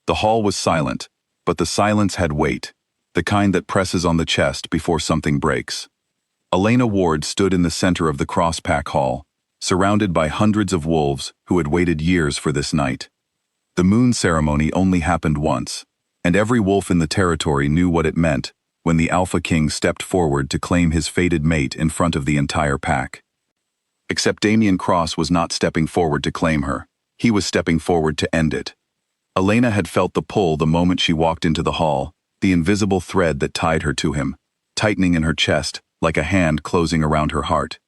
The hall was silent, but the silence had weight, the kind that presses on the chest before something breaks. Elena Ward stood in the center of the cross-pack hall, surrounded by hundreds of wolves who had waited years for this night. The moon ceremony only happened once, and every wolf in the territory knew what it meant when the Alpha King stepped forward to claim his fated mate in front of the entire pack. Except Damian Cross was not stepping forward to claim her. He was stepping forward to end it. Elena had felt the pull the moment she walked into the hall, the invisible thread that tied her to him, tightening in her chest like a hand closing around her heart.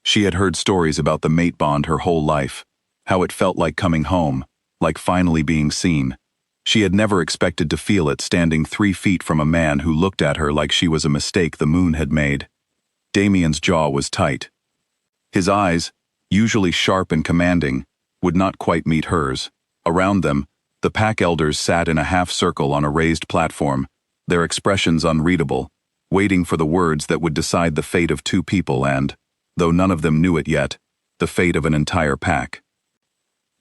She had heard stories about the mate bond her whole life, how it felt like coming home, like finally being seen. She had never expected to feel it standing 3 feet from a man who looked at her like she was a mistake the moon had made. Damian's jaw was tight. His eyes, usually sharp and commanding, would not quite meet hers. Around them, the pack elders sat in a half-circle on a raised platform, their expressions unreadable, waiting for the words that would decide the fate of 2 people and, though none of them knew it yet, the fate of an entire pack.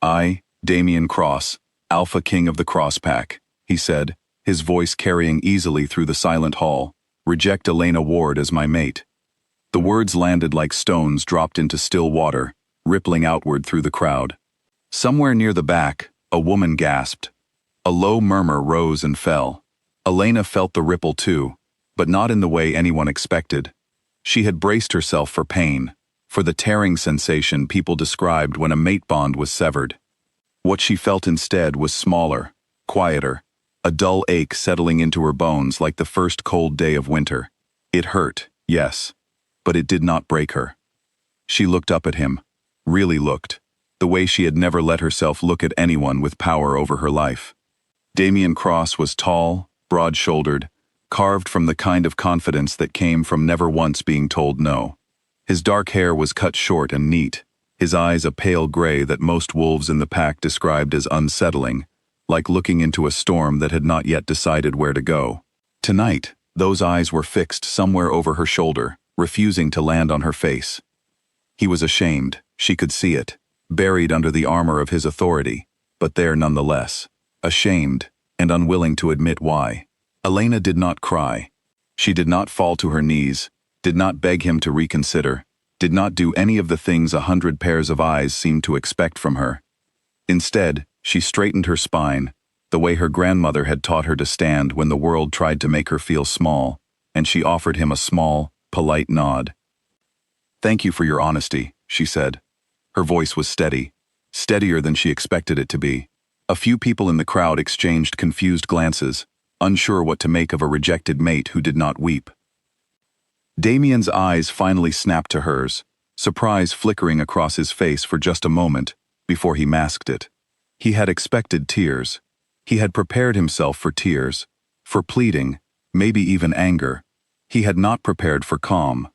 "I, Damian Cross, Alpha King of the Cross Pack," he said, his voice carrying easily through the silent hall, "reject Elena Ward as my mate." The words landed like stones dropped into still water, rippling outward through the crowd. Somewhere near the back, a woman gasped. A low murmur rose and fell. Elena felt the ripple too, but not in the way anyone expected. She had braced herself for pain, for the tearing sensation people described when a mate bond was severed. What she felt instead was smaller, quieter, a dull ache settling into her bones like the first cold day of winter. It hurt, yes, but it did not break her. She looked up at him, really looked, the way she had never let herself look at anyone with power over her life. Damian Cross was tall, broad-shouldered, carved from the kind of confidence that came from never once being told no. His dark hair was cut short and neat, his eyes a pale gray that most wolves in the pack described as unsettling, like looking into a storm that had not yet decided where to go. Tonight, those eyes were fixed somewhere over her shoulder, refusing to land on her face. He was ashamed, she could see it, buried under the armor of his authority, but there nonetheless, ashamed and unwilling to admit why. Elena did not cry. She did not fall to her knees, did not beg him to reconsider, did not do any of the things 100 pairs of eyes seemed to expect from her. Instead, she straightened her spine, the way her grandmother had taught her to stand when the world tried to make her feel small, and she offered him a small, polite nod. "Thank you for your honesty," she said. Her voice was steady, steadier than she expected it to be. A few people in the crowd exchanged confused glances, unsure what to make of a rejected mate who did not weep. Damian's eyes finally snapped to hers, surprise flickering across his face for just a moment before he masked it. He had expected tears. He had prepared himself for tears, for pleading, maybe even anger. He had not prepared for calm.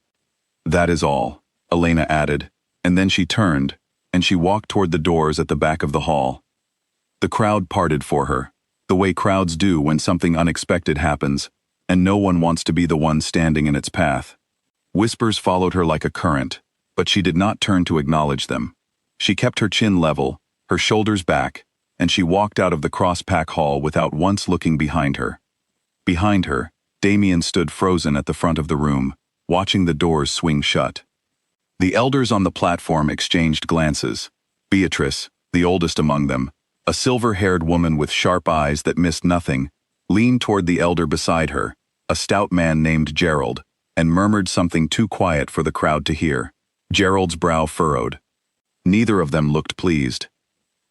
"That is all," Elena added, and then she turned, and she walked toward the doors at the back of the hall. The crowd parted for her, the way crowds do when something unexpected happens, and no one wants to be the one standing in its path. Whispers followed her like a current, but she did not turn to acknowledge them. She kept her chin level, her shoulders back, and she walked out of the cross-pack hall without once looking behind her. Behind her, Damian stood frozen at the front of the room, watching the doors swing shut. The elders on the platform exchanged glances. Beatrice, the oldest among them, a silver-haired woman with sharp eyes that missed nothing, leaned toward the elder beside her, a stout man named Gerald, and murmured something too quiet for the crowd to hear. Gerald's brow furrowed. Neither of them looked pleased.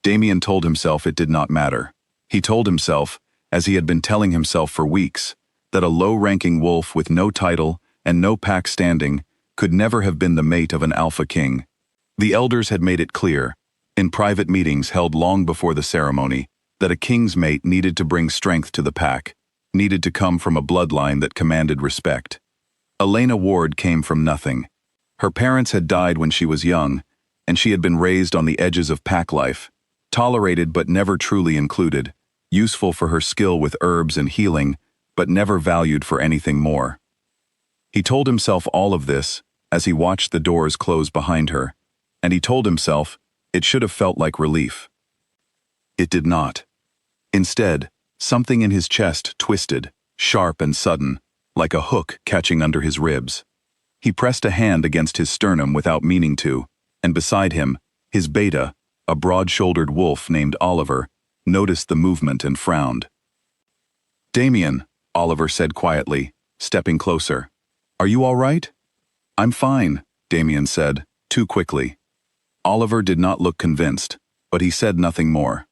Damian told himself it did not matter. He told himself, as he had been telling himself for weeks, that a low-ranking wolf with no title and no pack standing could never have been the mate of an Alpha King. The elders had made it clear, in private meetings held long before the ceremony, that a king's mate needed to bring strength to the pack, needed to come from a bloodline that commanded respect. Elena Ward came from nothing. Her parents had died when she was young, and she had been raised on the edges of pack life, tolerated but never truly included, useful for her skill with herbs and healing, but never valued for anything more. He told himself all of this as he watched the doors close behind her, and he told himself it should have felt like relief. It did not. Instead, something in his chest twisted, sharp and sudden, like a hook catching under his ribs. He pressed a hand against his sternum without meaning to, and beside him, his beta, a broad-shouldered wolf named Oliver, noticed the movement and frowned. "Damien," Oliver said quietly, stepping closer. "Are you all right?" "I'm fine," Damien said, too quickly. Oliver did not look convinced, but he said nothing more.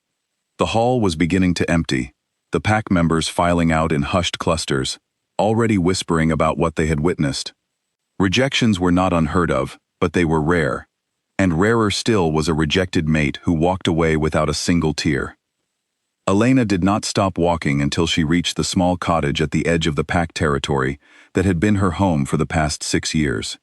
The hall was beginning to empty, the pack members filing out in hushed clusters, already whispering about what they had witnessed. Rejections were not unheard of, but they were rare. And rarer still was a rejected mate who walked away without a single tear. Elena did not stop walking until she reached the small cottage at the edge of the pack territory that had been her home for the past 6 years.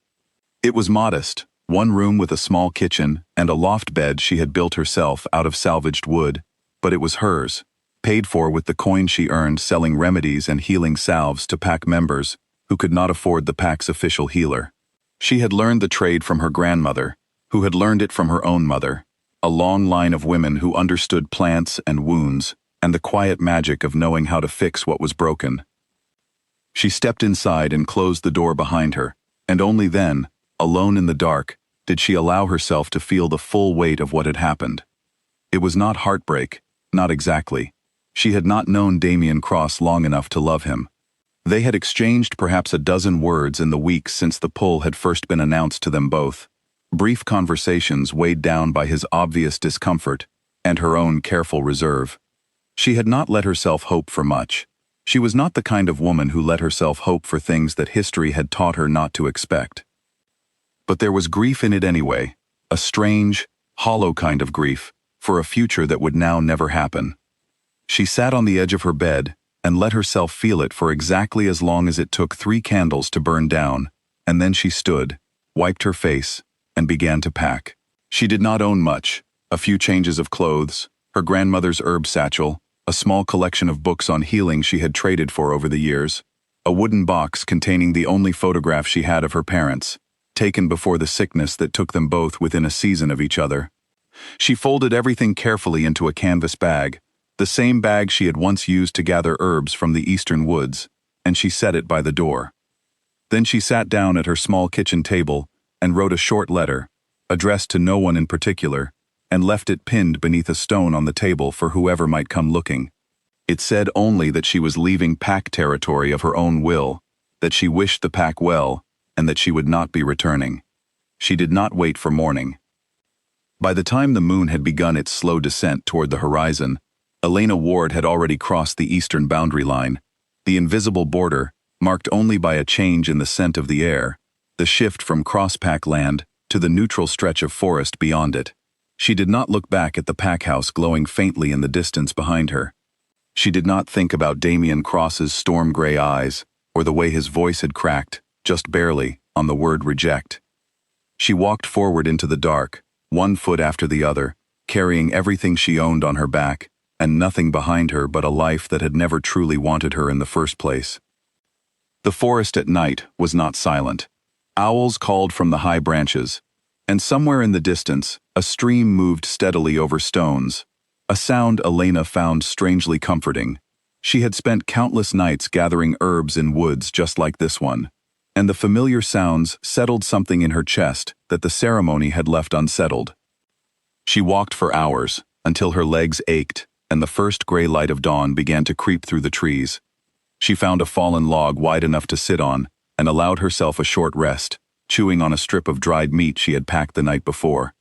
It was modest, one room with a small kitchen and a loft bed she had built herself out of salvaged wood, but it was hers, paid for with the coin she earned selling remedies and healing salves to pack members who could not afford the pack's official healer. She had learned the trade from her grandmother, who had learned it from her own mother, a long line of women who understood plants and wounds and the quiet magic of knowing how to fix what was broken. She stepped inside and closed the door behind her, and only then, alone in the dark, did she allow herself to feel the full weight of what had happened. It was not heartbreak, not exactly. She had not known Damien Cross long enough to love him. They had exchanged perhaps a dozen words in the weeks since the pull had first been announced to them both. Brief conversations weighed down by his obvious discomfort and her own careful reserve. She had not let herself hope for much. She was not the kind of woman who let herself hope for things that history had taught her not to expect. But there was grief in it anyway, a strange, hollow kind of grief, for a future that would now never happen. She sat on the edge of her bed and let herself feel it for exactly as long as it took 3 candles to burn down, and then she stood, wiped her face, and began to pack. She did not own much, a few changes of clothes, her grandmother's herb satchel, a small collection of books on healing she had traded for over the years, a wooden box containing the only photograph she had of her parents, taken before the sickness that took them both within a season of each other. She folded everything carefully into a canvas bag, the same bag she had once used to gather herbs from the eastern woods, and she set it by the door. Then she sat down at her small kitchen table and wrote a short letter, addressed to no one in particular, and left it pinned beneath a stone on the table for whoever might come looking. It said only that she was leaving pack territory of her own will, that she wished the pack well, and that she would not be returning. She did not wait for morning. By the time the moon had begun its slow descent toward the horizon, Elena Ward had already crossed the eastern boundary line, the invisible border, marked only by a change in the scent of the air, the shift from cross-pack land to the neutral stretch of forest beyond it. She did not look back at the pack house glowing faintly in the distance behind her. She did not think about Damien Cross's storm-gray eyes, or the way his voice had cracked, just barely, on the word reject. She walked forward into the dark, one foot after the other, carrying everything she owned on her back, and nothing behind her but a life that had never truly wanted her in the first place. The forest at night was not silent. Owls called from the high branches, and somewhere in the distance, a stream moved steadily over stones, a sound Elena found strangely comforting. She had spent countless nights gathering herbs in woods just like this one, and the familiar sounds settled something in her chest that the ceremony had left unsettled. She walked for hours, until her legs ached, and the first gray light of dawn began to creep through the trees. She found a fallen log wide enough to sit on, and allowed herself a short rest, chewing on a strip of dried meat she had packed the night before,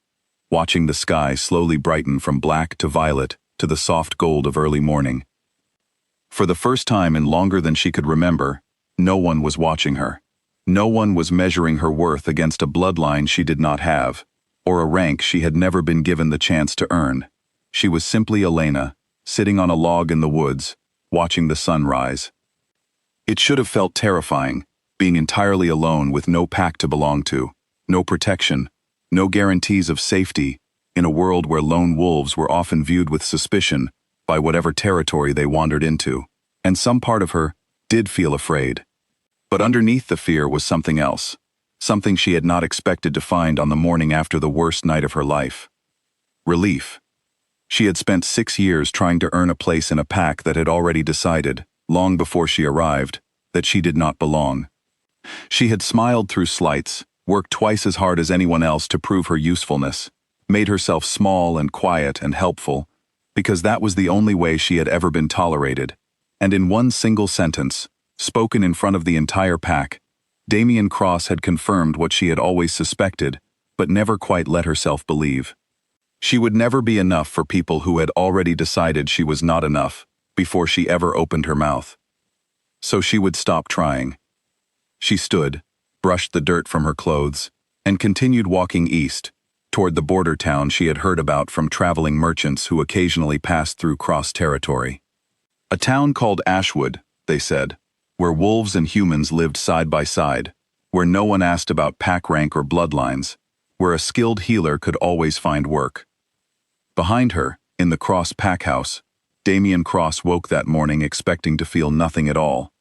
watching the sky slowly brighten from black to violet to the soft gold of early morning. For the first time in longer than she could remember, no one was watching her. No one was measuring her worth against a bloodline she did not have, or a rank she had never been given the chance to earn. She was simply Elena, sitting on a log in the woods, watching the sun rise. It should have felt terrifying, being entirely alone with no pack to belong to, no protection, no guarantees of safety, in a world where lone wolves were often viewed with suspicion by whatever territory they wandered into, and some part of her did feel afraid. But underneath the fear was something else, something she had not expected to find on the morning after the worst night of her life. Relief. She had spent 6 years trying to earn a place in a pack that had already decided, long before she arrived, that she did not belong. She had smiled through slights, worked twice as hard as anyone else to prove her usefulness, made herself small and quiet and helpful, because that was the only way she had ever been tolerated. And in one single sentence, spoken in front of the entire pack, Damien Cross had confirmed what she had always suspected, but never quite let herself believe. She would never be enough for people who had already decided she was not enough before she ever opened her mouth. So she would stop trying. She stood, brushed the dirt from her clothes, and continued walking east, toward the border town she had heard about from traveling merchants who occasionally passed through Cross territory. A town called Ashwood, they said, where wolves and humans lived side by side, where no one asked about pack rank or bloodlines, where a skilled healer could always find work. Behind her, in the Cross pack house, Damien Cross woke that morning expecting to feel nothing at all.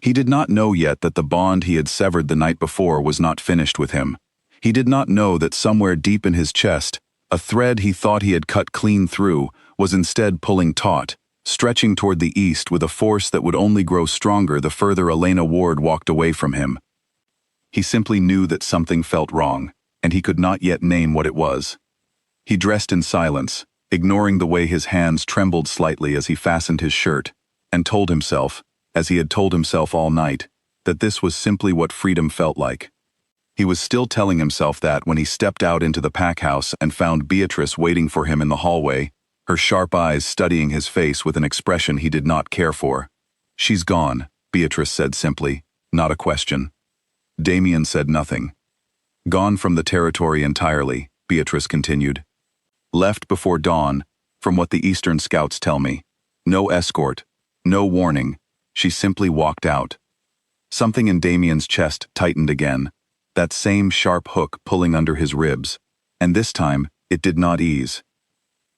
He did not know yet that the bond he had severed the night before was not finished with him. He did not know that somewhere deep in his chest, a thread he thought he had cut clean through was instead pulling taut, stretching toward the east with a force that would only grow stronger the further Elena Ward walked away from him. He simply knew that something felt wrong, and he could not yet name what it was. He dressed in silence, ignoring the way his hands trembled slightly as he fastened his shirt, and told himself, as he had told himself all night, that this was simply what freedom felt like. He was still telling himself that when he stepped out into the pack house and found Beatrice waiting for him in the hallway, her sharp eyes studying his face with an expression he did not care for. "She's gone," Beatrice said simply, not a question. Damien said nothing. "Gone from the territory entirely," Beatrice continued. "Left before dawn, from what the Eastern scouts tell me. No escort, no warning. She simply walked out." Something in Damien's chest tightened again, that same sharp hook pulling under his ribs, and this time it did not ease.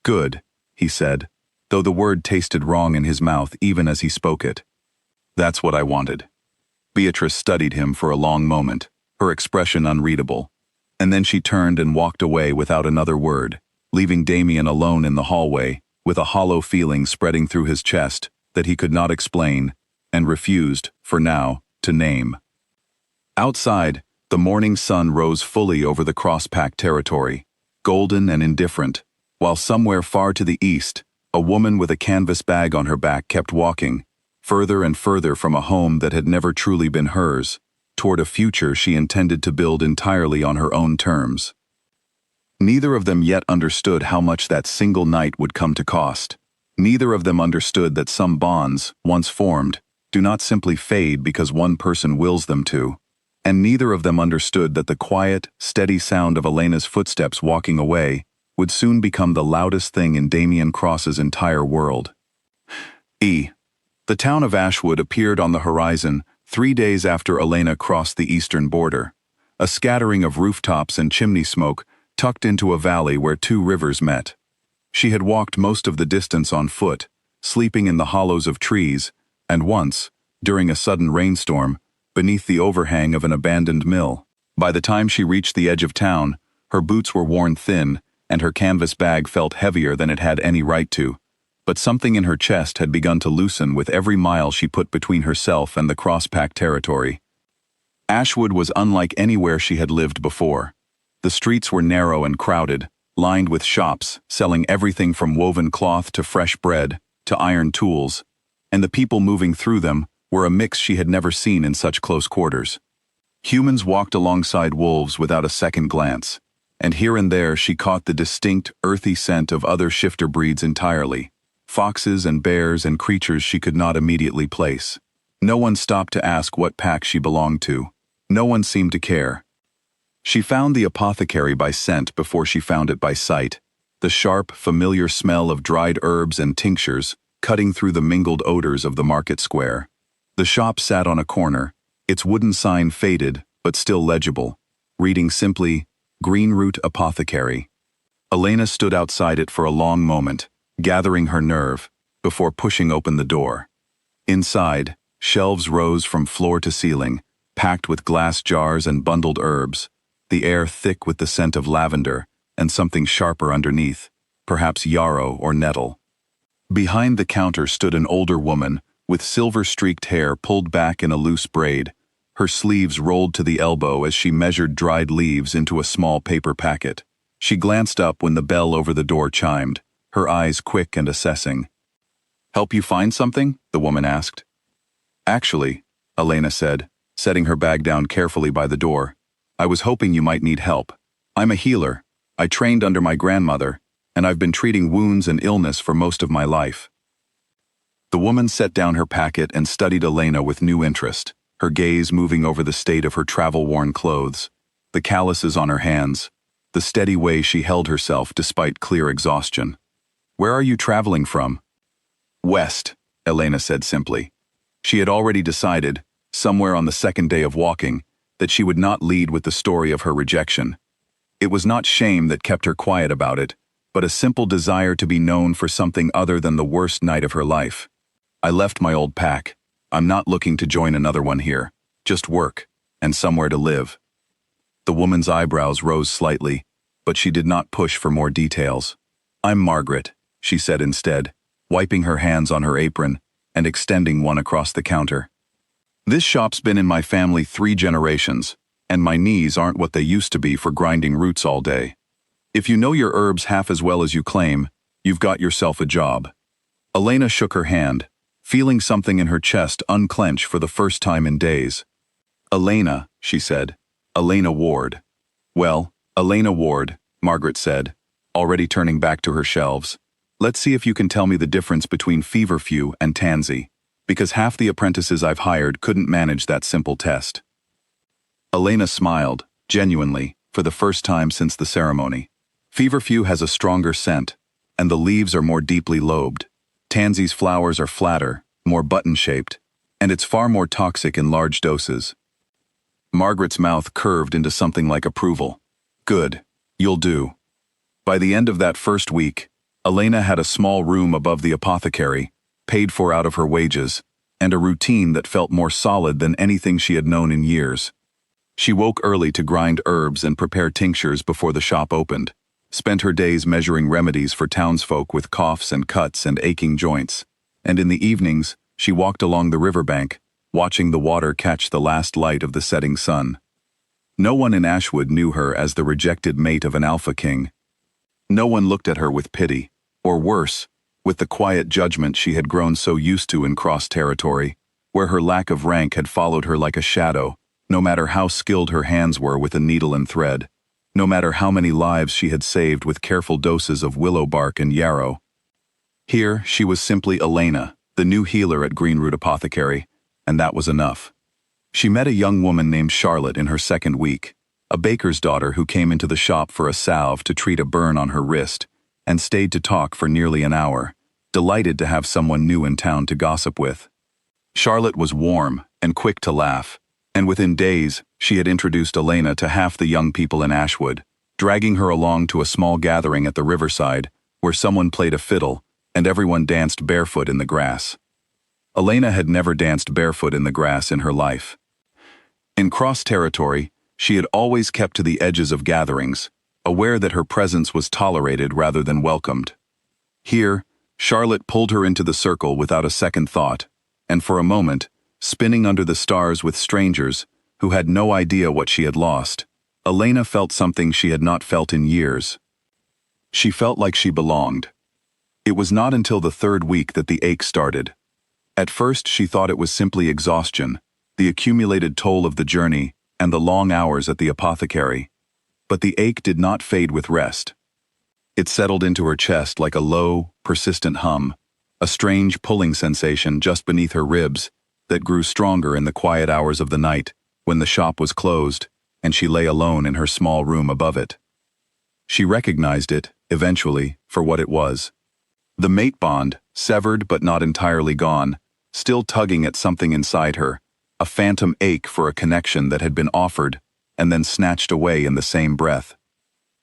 "Good," he said, though the word tasted wrong in his mouth even as he spoke it. "That's what I wanted." Beatrice studied him for a long moment, her expression unreadable, and then she turned and walked away without another word, leaving Damien alone in the hallway, with a hollow feeling spreading through his chest that he could not explain, and refused, for now, to name. Outside, the morning sun rose fully over the Crosspack territory, golden and indifferent, while somewhere far to the east, a woman with a canvas bag on her back kept walking, further and further from a home that had never truly been hers, toward a future she intended to build entirely on her own terms. Neither of them yet understood how much that single night would come to cost. Neither of them understood that some bonds, once formed, do not simply fade because one person wills them to. And neither of them understood that the quiet, steady sound of Elena's footsteps walking away would soon become the loudest thing in Damien Cross's entire world. The town of Ashwood appeared on the horizon 3 days after Elena crossed the eastern border, a scattering of rooftops and chimney smoke tucked into a valley where 2 rivers met. She had walked most of the distance on foot, sleeping in the hollows of trees, and once, during a sudden rainstorm, beneath the overhang of an abandoned mill. By the time she reached the edge of town, her boots were worn thin, and her canvas bag felt heavier than it had any right to. But something in her chest had begun to loosen with every mile she put between herself and the Crosspack territory. Ashwood was unlike anywhere she had lived before. The streets were narrow and crowded, lined with shops selling everything from woven cloth to fresh bread to iron tools, and the people moving through them were a mix she had never seen in such close quarters. Humans walked alongside wolves without a second glance, and here and there she caught the distinct, earthy scent of other shifter breeds entirely, foxes and bears and creatures she could not immediately place. No one stopped to ask what pack she belonged to. No one seemed to care. She found the apothecary by scent before she found it by sight, the sharp, familiar smell of dried herbs and tinctures cutting through the mingled odors of the market square. The shop sat on a corner, its wooden sign faded but still legible, reading simply, "Greenroot Apothecary." Elena stood outside it for a long moment, gathering her nerve, before pushing open the door. Inside, shelves rose from floor to ceiling, packed with glass jars and bundled herbs, the air thick with the scent of lavender, and something sharper underneath, perhaps yarrow or nettle. Behind the counter stood an older woman, with silver-streaked hair pulled back in a loose braid, her sleeves rolled to the elbow as she measured dried leaves into a small paper packet. She glanced up when the bell over the door chimed, her eyes quick and assessing. "Help you find something?" the woman asked. "Actually," Elena said, setting her bag down carefully by the door, "I was hoping you might need help. I'm a healer. I trained under my grandmother, and I've been treating wounds and illness for most of my life." The woman set down her packet and studied Elena with new interest, her gaze moving over the state of her travel-worn clothes, the calluses on her hands, the steady way she held herself despite clear exhaustion. "Where are you traveling from?" "West," Elena said simply. She had already decided, somewhere on the second day of walking, that she would not lead with the story of her rejection. It was not shame that kept her quiet about it, but a simple desire to be known for something other than the worst night of her life. "I left my old pack. I'm not looking to join another one here. Just work, and somewhere to live." The woman's eyebrows rose slightly, but she did not push for more details. "I'm Margaret," she said instead, wiping her hands on her apron and extending one across the counter. "This shop's been in my family 3 generations, and my knees aren't what they used to be for grinding roots all day. If you know your herbs half as well as you claim, you've got yourself a job." Elena shook her hand, feeling something in her chest unclench for the first time in days. "Elena," she said. "Elena Ward." "Well, Elena Ward," Margaret said, already turning back to her shelves. "Let's see if you can tell me the difference between feverfew and tansy, because half the apprentices I've hired couldn't manage that simple test." Elena smiled, genuinely, for the first time since the ceremony. "Feverfew has a stronger scent, and the leaves are more deeply lobed. Tansy's flowers are flatter, more button-shaped, and it's far more toxic in large doses." Margaret's mouth curved into something like approval. "Good. You'll do." By the end of that first week, Elena had a small room above the apothecary, paid for out of her wages, and a routine that felt more solid than anything she had known in years. She woke early to grind herbs and prepare tinctures before the shop opened, spent her days measuring remedies for townsfolk with coughs and cuts and aching joints, and in the evenings, she walked along the riverbank, watching the water catch the last light of the setting sun. No one in Ashwood knew her as the rejected mate of an alpha king. No one looked at her with pity, or worse, with the quiet judgment she had grown so used to in cross territory, where her lack of rank had followed her like a shadow, no matter how skilled her hands were with a needle and thread, no matter how many lives she had saved with careful doses of willow bark and yarrow. Here, she was simply Elena, the new healer at Greenroot Apothecary, and that was enough. She met a young woman named Charlotte in her second week, a baker's daughter who came into the shop for a salve to treat a burn on her wrist, and stayed to talk for nearly an hour, delighted to have someone new in town to gossip with. Charlotte was warm and quick to laugh, and within days, she had introduced Elena to half the young people in Ashwood, dragging her along to a small gathering at the riverside, where someone played a fiddle, and everyone danced barefoot in the grass. Elena had never danced barefoot in the grass in her life. In cross territory, she had always kept to the edges of gatherings, aware that her presence was tolerated rather than welcomed. Here, Charlotte pulled her into the circle without a second thought, and for a moment, spinning under the stars with strangers who had no idea what she had lost, Elena felt something she had not felt in years. She felt like she belonged. It was not until the 3rd week that the ache started. At first she thought it was simply exhaustion, the accumulated toll of the journey, and the long hours at the apothecary. But the ache did not fade with rest. It settled into her chest like a low, persistent hum, a strange pulling sensation just beneath her ribs that grew stronger in the quiet hours of the night when the shop was closed and she lay alone in her small room above it. She recognized it, eventually, for what it was. The mate bond, severed but not entirely gone, still tugging at something inside her, a phantom ache for a connection that had been offered and then snatched away in the same breath.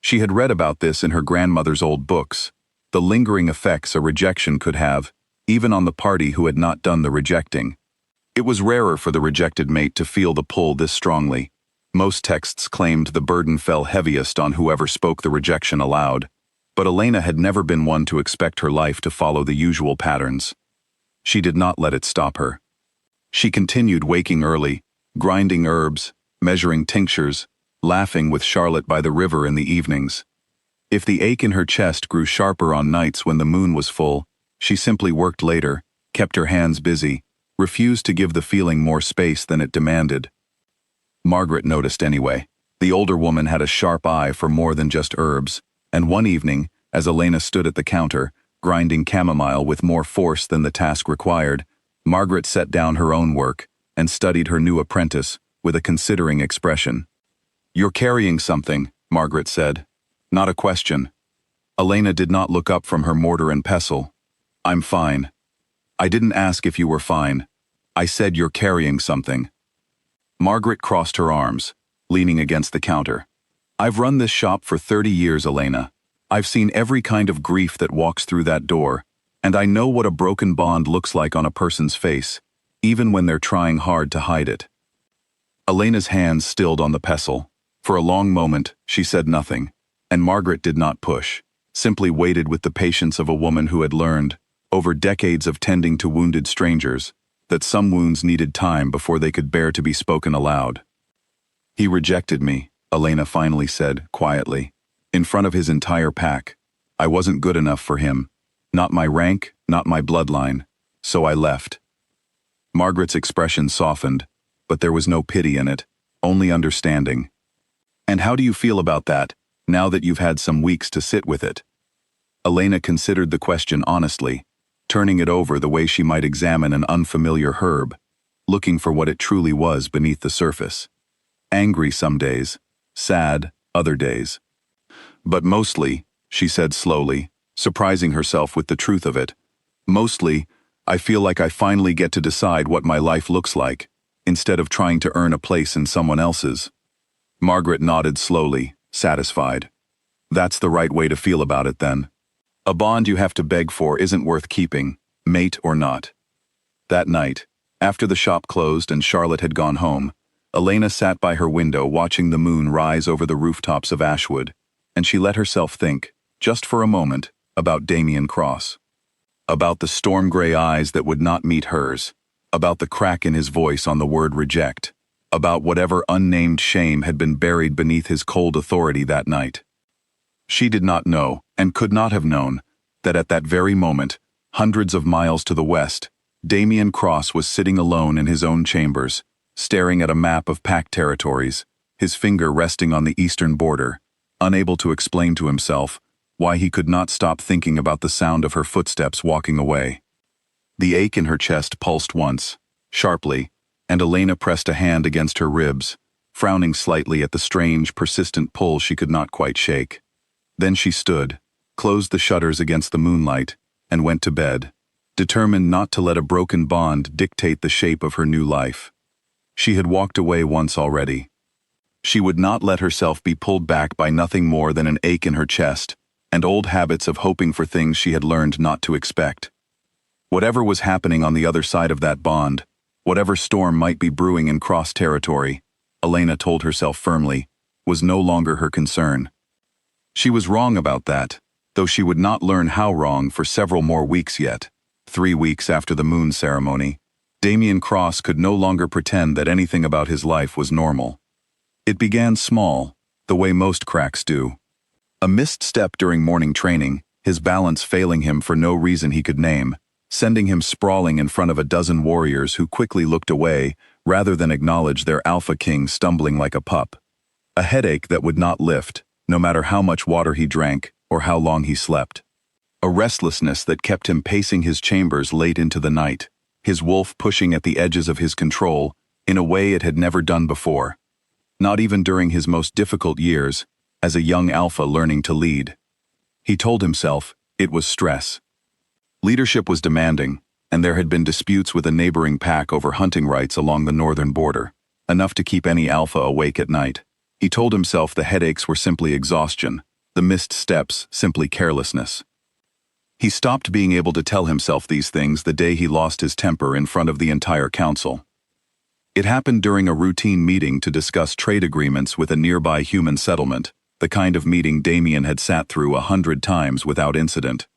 She had read about this in her grandmother's old books, the lingering effects a rejection could have, even on the party who had not done the rejecting. It was rarer for the rejected mate to feel the pull this strongly. Most texts claimed the burden fell heaviest on whoever spoke the rejection aloud, But Elena had never been one to expect her life to follow the usual patterns. She did not let it stop her. She continued waking early, grinding herbs, measuring tinctures, laughing with Charlotte by the river in the evenings. If the ache in her chest grew sharper on nights when the moon was full, she simply worked later, kept her hands busy, refused to give the feeling more space than it demanded. Margaret noticed anyway. The older woman had a sharp eye for more than just herbs, and one evening, as Elena stood at the counter, grinding chamomile with more force than the task required, Margaret set down her own work and studied her new apprentice with a considering expression. "You're carrying something," Margaret said. Not a question. Elena did not look up from her mortar and pestle. "I'm fine." "I didn't ask if you were fine. I said you're carrying something." Margaret crossed her arms, leaning against the counter. "I've run this shop for 30 years, Elena. I've seen every kind of grief that walks through that door, and I know what a broken bond looks like on a person's face, even when they're trying hard to hide it." Elena's hands stilled on the pestle. For a long moment, she said nothing, and Margaret did not push, simply waited with the patience of a woman who had learned, over decades of tending to wounded strangers, that some wounds needed time before they could bear to be spoken aloud. "He rejected me," Elena finally said, quietly, in front of his entire pack. "I wasn't good enough for him. Not my rank, not my bloodline. So I left." Margaret's expression softened, but there was no pity in it, only understanding. "And how do you feel about that, now that you've had some weeks to sit with it?" Elena considered the question honestly, turning it over the way she might examine an unfamiliar herb, looking for what it truly was beneath the surface. Angry some days, sad other days. "But mostly," she said slowly, surprising herself with the truth of it, "mostly, I feel like I finally get to decide what my life looks like, instead of trying to earn a place in someone else's." Margaret nodded slowly, satisfied. "That's the right way to feel about it then. A bond you have to beg for isn't worth keeping, mate or not." That night, after the shop closed and Charlotte had gone home, Elena sat by her window watching the moon rise over the rooftops of Ashwood, and she let herself think, just for a moment, about Damien Cross. About the storm-gray eyes that would not meet hers, about the crack in his voice on the word reject, about whatever unnamed shame had been buried beneath his cold authority that night. She did not know, and could not have known, that at that very moment, hundreds of miles to the west, Damien Cross was sitting alone in his own chambers, staring at a map of pack territories, his finger resting on the eastern border, unable to explain to himself why he could not stop thinking about the sound of her footsteps walking away. The ache in her chest pulsed once, sharply, and Elena pressed a hand against her ribs, frowning slightly at the strange, persistent pull she could not quite shake. Then she stood, closed the shutters against the moonlight, and went to bed, determined not to let a broken bond dictate the shape of her new life. She had walked away once already. She would not let herself be pulled back by nothing more than an ache in her chest, and old habits of hoping for things she had learned not to expect. Whatever was happening on the other side of that bond, whatever storm might be brewing in Cross territory, Elena told herself firmly, was no longer her concern. She was wrong about that, though she would not learn how wrong for several more weeks yet. 3 weeks after the moon ceremony, Damien Cross could no longer pretend that anything about his life was normal. It began small, the way most cracks do. A missed step during morning training, his balance failing him for no reason he could name, sending him sprawling in front of a dozen warriors who quickly looked away rather than acknowledge their alpha king stumbling like a pup. A headache that would not lift, no matter how much water he drank or how long he slept. A restlessness that kept him pacing his chambers late into the night, his wolf pushing at the edges of his control in a way it had never done before. Not even during his most difficult years, as a young alpha learning to lead. He told himself it was stress. Leadership was demanding, and there had been disputes with a neighboring pack over hunting rights along the northern border, enough to keep any alpha awake at night. He told himself the headaches were simply exhaustion, the missed steps simply carelessness. He stopped being able to tell himself these things the day he lost his temper in front of the entire council. It happened during a routine meeting to discuss trade agreements with a nearby human settlement, the kind of meeting Damien had sat through 100 times without incident.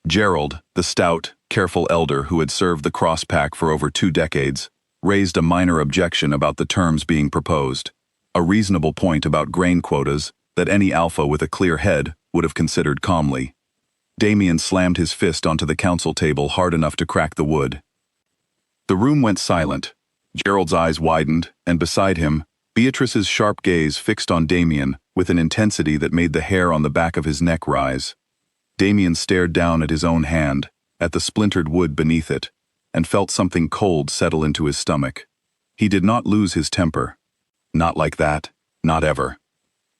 Gerald, the stout, careful elder who had served the cross-pack for over 2 decades, raised a minor objection about the terms being proposed, a reasonable point about grain quotas that any alpha with a clear head would have considered calmly. Damien slammed his fist onto the council table hard enough to crack the wood. The room went silent. Gerald's eyes widened, and beside him, Beatrice's sharp gaze fixed on Damien with an intensity that made the hair on the back of his neck rise. Damien stared down at his own hand, at the splintered wood beneath it, and felt something cold settle into his stomach. He did not lose his temper. Not like that, not ever.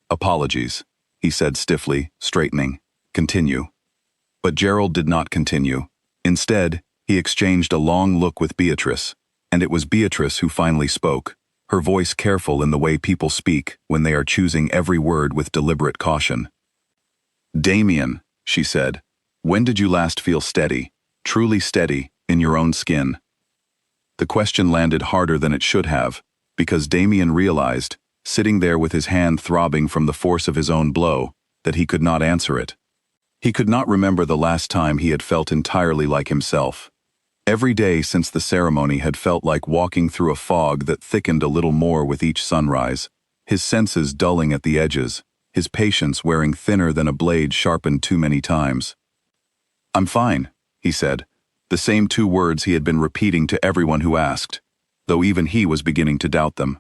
Apologies, he said stiffly, straightening. Continue. But Gerald did not continue. Instead, he exchanged a long look with Beatrice, and it was Beatrice who finally spoke, her voice careful in the way people speak when they are choosing every word with deliberate caution. Damien, she said, when did you last feel steady, truly steady, in your own skin? The question landed harder than it should have, because Damien realized, sitting there with his hand throbbing from the force of his own blow, that he could not answer it. He could not remember the last time he had felt entirely like himself. Every day since the ceremony had felt like walking through a fog that thickened a little more with each sunrise, his senses dulling at the edges, his patience wearing thinner than a blade sharpened too many times. I'm fine, he said, the same 2 words he had been repeating to everyone who asked, though even he was beginning to doubt them.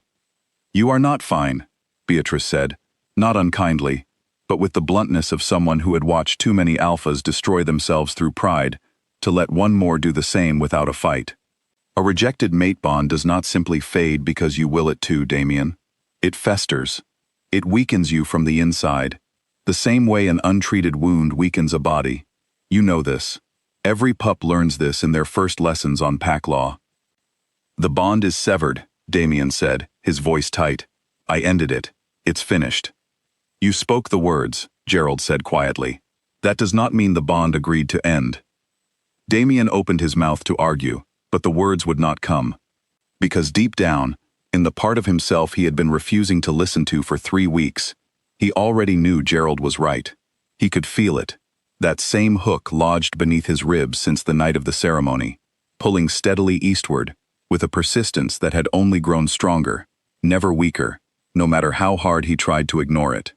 You are not fine, Beatrice said, not unkindly, but with the bluntness of someone who had watched too many alphas destroy themselves through pride, to let one more do the same without a fight. A rejected mate bond does not simply fade because you will it to, Damien. It festers. It weakens you from the inside, the same way an untreated wound weakens a body. You know this. Every pup learns this in their first lessons on pack law. The bond is severed, Damien said, his voice tight. I ended it. It's finished. You spoke the words, Gerald said quietly. That does not mean the bond agreed to end. Damien opened his mouth to argue, but the words would not come. Because deep down, in the part of himself he had been refusing to listen to for 3 weeks, he already knew Gerald was right. He could feel it. That same hook lodged beneath his ribs since the night of the ceremony, pulling steadily eastward, with a persistence that had only grown stronger, never weaker, no matter how hard he tried to ignore it.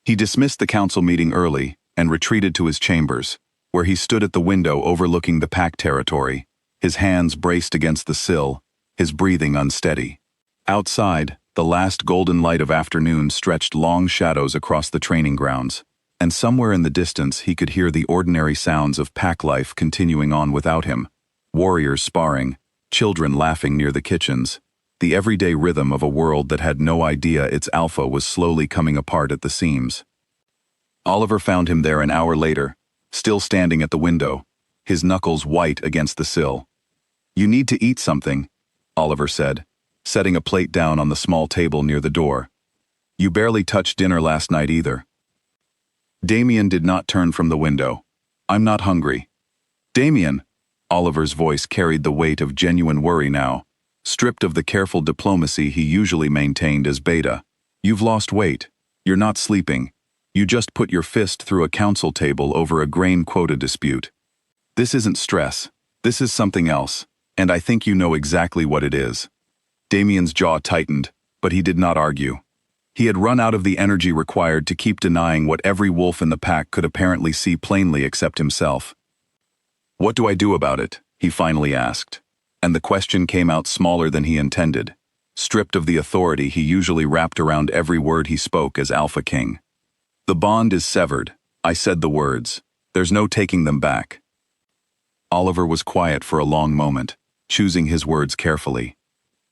He dismissed the council meeting early and retreated to his chambers, where he stood at the window overlooking the pack territory, his hands braced against the sill, his breathing unsteady. Outside, the last golden light of afternoon stretched long shadows across the training grounds, and somewhere in the distance he could hear the ordinary sounds of pack life continuing on without him, warriors sparring, children laughing near the kitchens, the everyday rhythm of a world that had no idea its alpha was slowly coming apart at the seams. Oliver found him there an hour later, still standing at the window, his knuckles white against the sill. You need to eat something, Oliver said, setting a plate down on the small table near the door. You barely touched dinner last night either. Damien did not turn from the window. I'm not hungry. Damien, Oliver's voice carried the weight of genuine worry now, stripped of the careful diplomacy he usually maintained as beta. You've lost weight. You're not sleeping. You just put your fist through a council table over a grain quota dispute. This isn't stress. This is something else, and I think you know exactly what it is. Damien's jaw tightened, but he did not argue. He had run out of the energy required to keep denying what every wolf in the pack could apparently see plainly except himself. What do I do about it? He finally asked. And the question came out smaller than he intended, stripped of the authority he usually wrapped around every word he spoke as Alpha King. The bond is severed. I said the words. There's no taking them back. Oliver was quiet for a long moment, choosing his words carefully.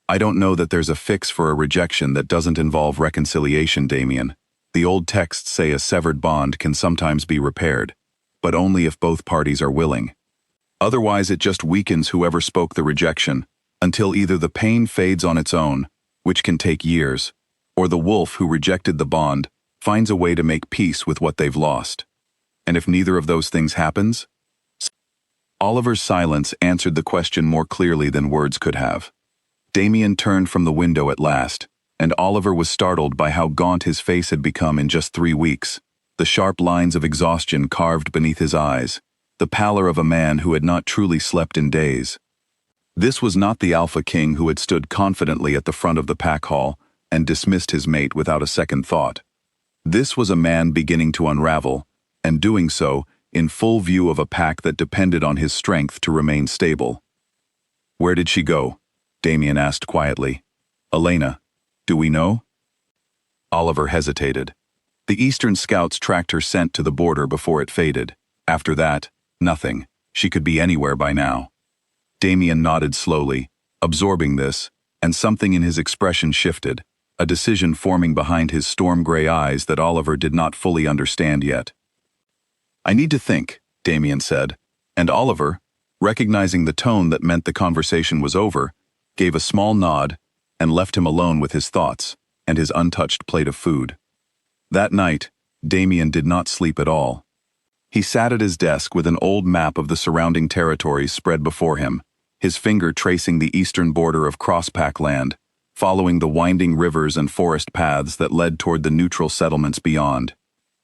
I don't know that there's a fix for a rejection that doesn't involve reconciliation, Damien. The old texts say a severed bond can sometimes be repaired, but only if both parties are willing. Otherwise, it just weakens whoever spoke the rejection, until either the pain fades on its own, which can take years, or the wolf who rejected the bond finds a way to make peace with what they've lost. And if neither of those things happens? Oliver's silence answered the question more clearly than words could have. Damien turned from the window at last, and Oliver was startled by how gaunt his face had become in just 3 weeks, the sharp lines of exhaustion carved beneath his eyes, the pallor of a man who had not truly slept in days. This was not the Alpha King who had stood confidently at the front of the pack hall and dismissed his mate without a second thought. This was a man beginning to unravel, and doing so in full view of a pack that depended on his strength to remain stable. "Where did she go?" Damien asked quietly. "Elena, do we know?" Oliver hesitated. The Eastern scouts tracked her scent to the border before it faded. After that, nothing. She could be anywhere by now. Damien nodded slowly, absorbing this, and something in his expression shifted, a decision forming behind his storm-gray eyes that Oliver did not fully understand yet. "I need to think," Damien said, and Oliver, recognizing the tone that meant the conversation was over, gave a small nod and left him alone with his thoughts and his untouched plate of food. That night, Damien did not sleep at all. He sat at his desk with an old map of the surrounding territories spread before him, his finger tracing the eastern border of Crosspack land, following the winding rivers and forest paths that led toward the neutral settlements beyond.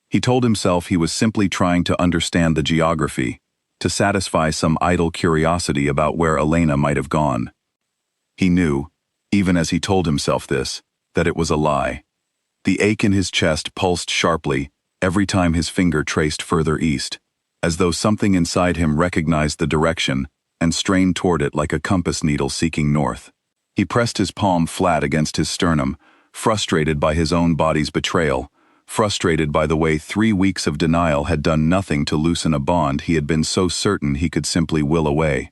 He told himself he was simply trying to understand the geography, to satisfy some idle curiosity about where Elena might have gone. He knew, even as he told himself this, that it was a lie. The ache in his chest pulsed sharply every time his finger traced further east, as though something inside him recognized the direction and strained toward it like a compass needle seeking north. He pressed his palm flat against his sternum, frustrated by his own body's betrayal, frustrated by the way 3 weeks of denial had done nothing to loosen a bond he had been so certain he could simply will away.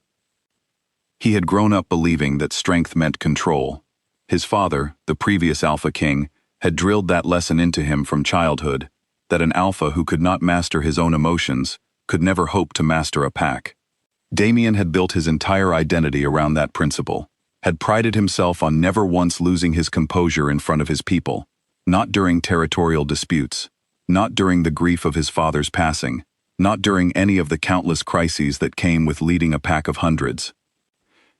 He had grown up believing that strength meant control. His father, the previous Alpha King, had drilled that lesson into him from childhood, that an alpha who could not master his own emotions could never hope to master a pack. Damien had built his entire identity around that principle, had prided himself on never once losing his composure in front of his people, not during territorial disputes, not during the grief of his father's passing, not during any of the countless crises that came with leading a pack of hundreds.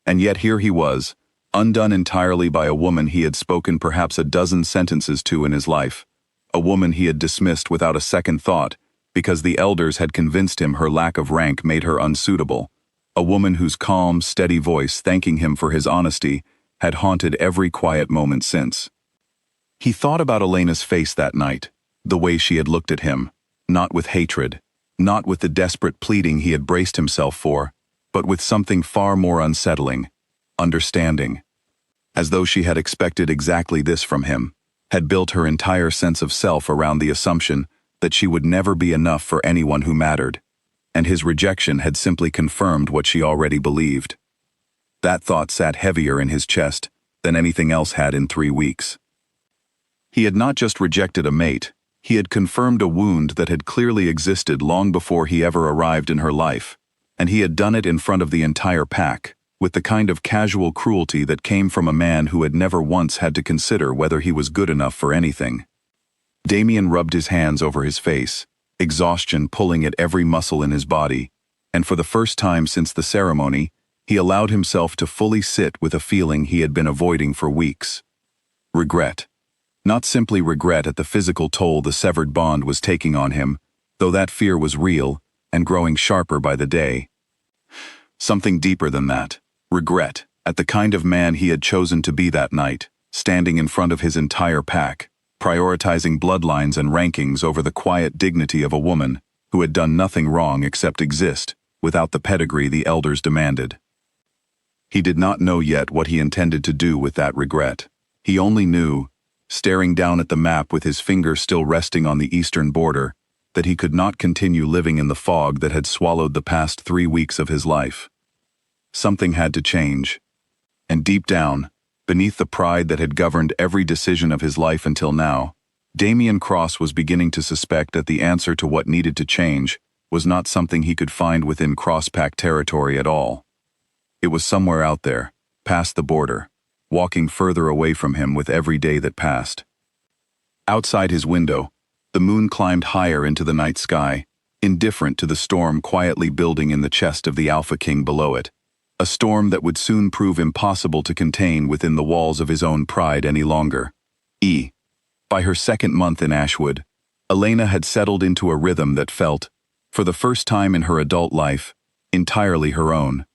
And yet here he was, undone entirely by a woman he had spoken perhaps a dozen sentences to in his life, a woman he had dismissed without a second thought because the elders had convinced him her lack of rank made her unsuitable, a woman whose calm, steady voice thanking him for his honesty had haunted every quiet moment since. He thought about Elena's face that night, the way she had looked at him, not with hatred, not with the desperate pleading he had braced himself for, but with something far more unsettling, understanding. As though she had expected exactly this from him, had built her entire sense of self around the assumption that she would never be enough for anyone who mattered, and his rejection had simply confirmed what she already believed. That thought sat heavier in his chest than anything else had in 3 weeks. He had not just rejected a mate, he had confirmed a wound that had clearly existed long before he ever arrived in her life, and he had done it in front of the entire pack, with the kind of casual cruelty that came from a man who had never once had to consider whether he was good enough for anything. Damien rubbed his hands over his face, exhaustion pulling at every muscle in his body, and for the first time since the ceremony, he allowed himself to fully sit with a feeling he had been avoiding for weeks. Regret. Not simply regret at the physical toll the severed bond was taking on him, though that fear was real and growing sharper by the day. Something deeper than that. Regret at the kind of man he had chosen to be that night, standing in front of his entire pack, prioritizing bloodlines and rankings over the quiet dignity of a woman who had done nothing wrong except exist, without the pedigree the elders demanded. He did not know yet what he intended to do with that regret. He only knew, staring down at the map with his finger still resting on the eastern border, that he could not continue living in the fog that had swallowed the past 3 weeks of his life. Something had to change. And deep down, beneath the pride that had governed every decision of his life until now, Damien Cross was beginning to suspect that the answer to what needed to change was not something he could find within Crosspack territory at all. It was somewhere out there, past the border, walking further away from him with every day that passed. Outside his window, the moon climbed higher into the night sky, indifferent to the storm quietly building in the chest of the Alpha King below it, a storm that would soon prove impossible to contain within the walls of his own pride any longer. By her second month in Ashwood, Elena had settled into a rhythm that felt, for the first time in her adult life, entirely her own.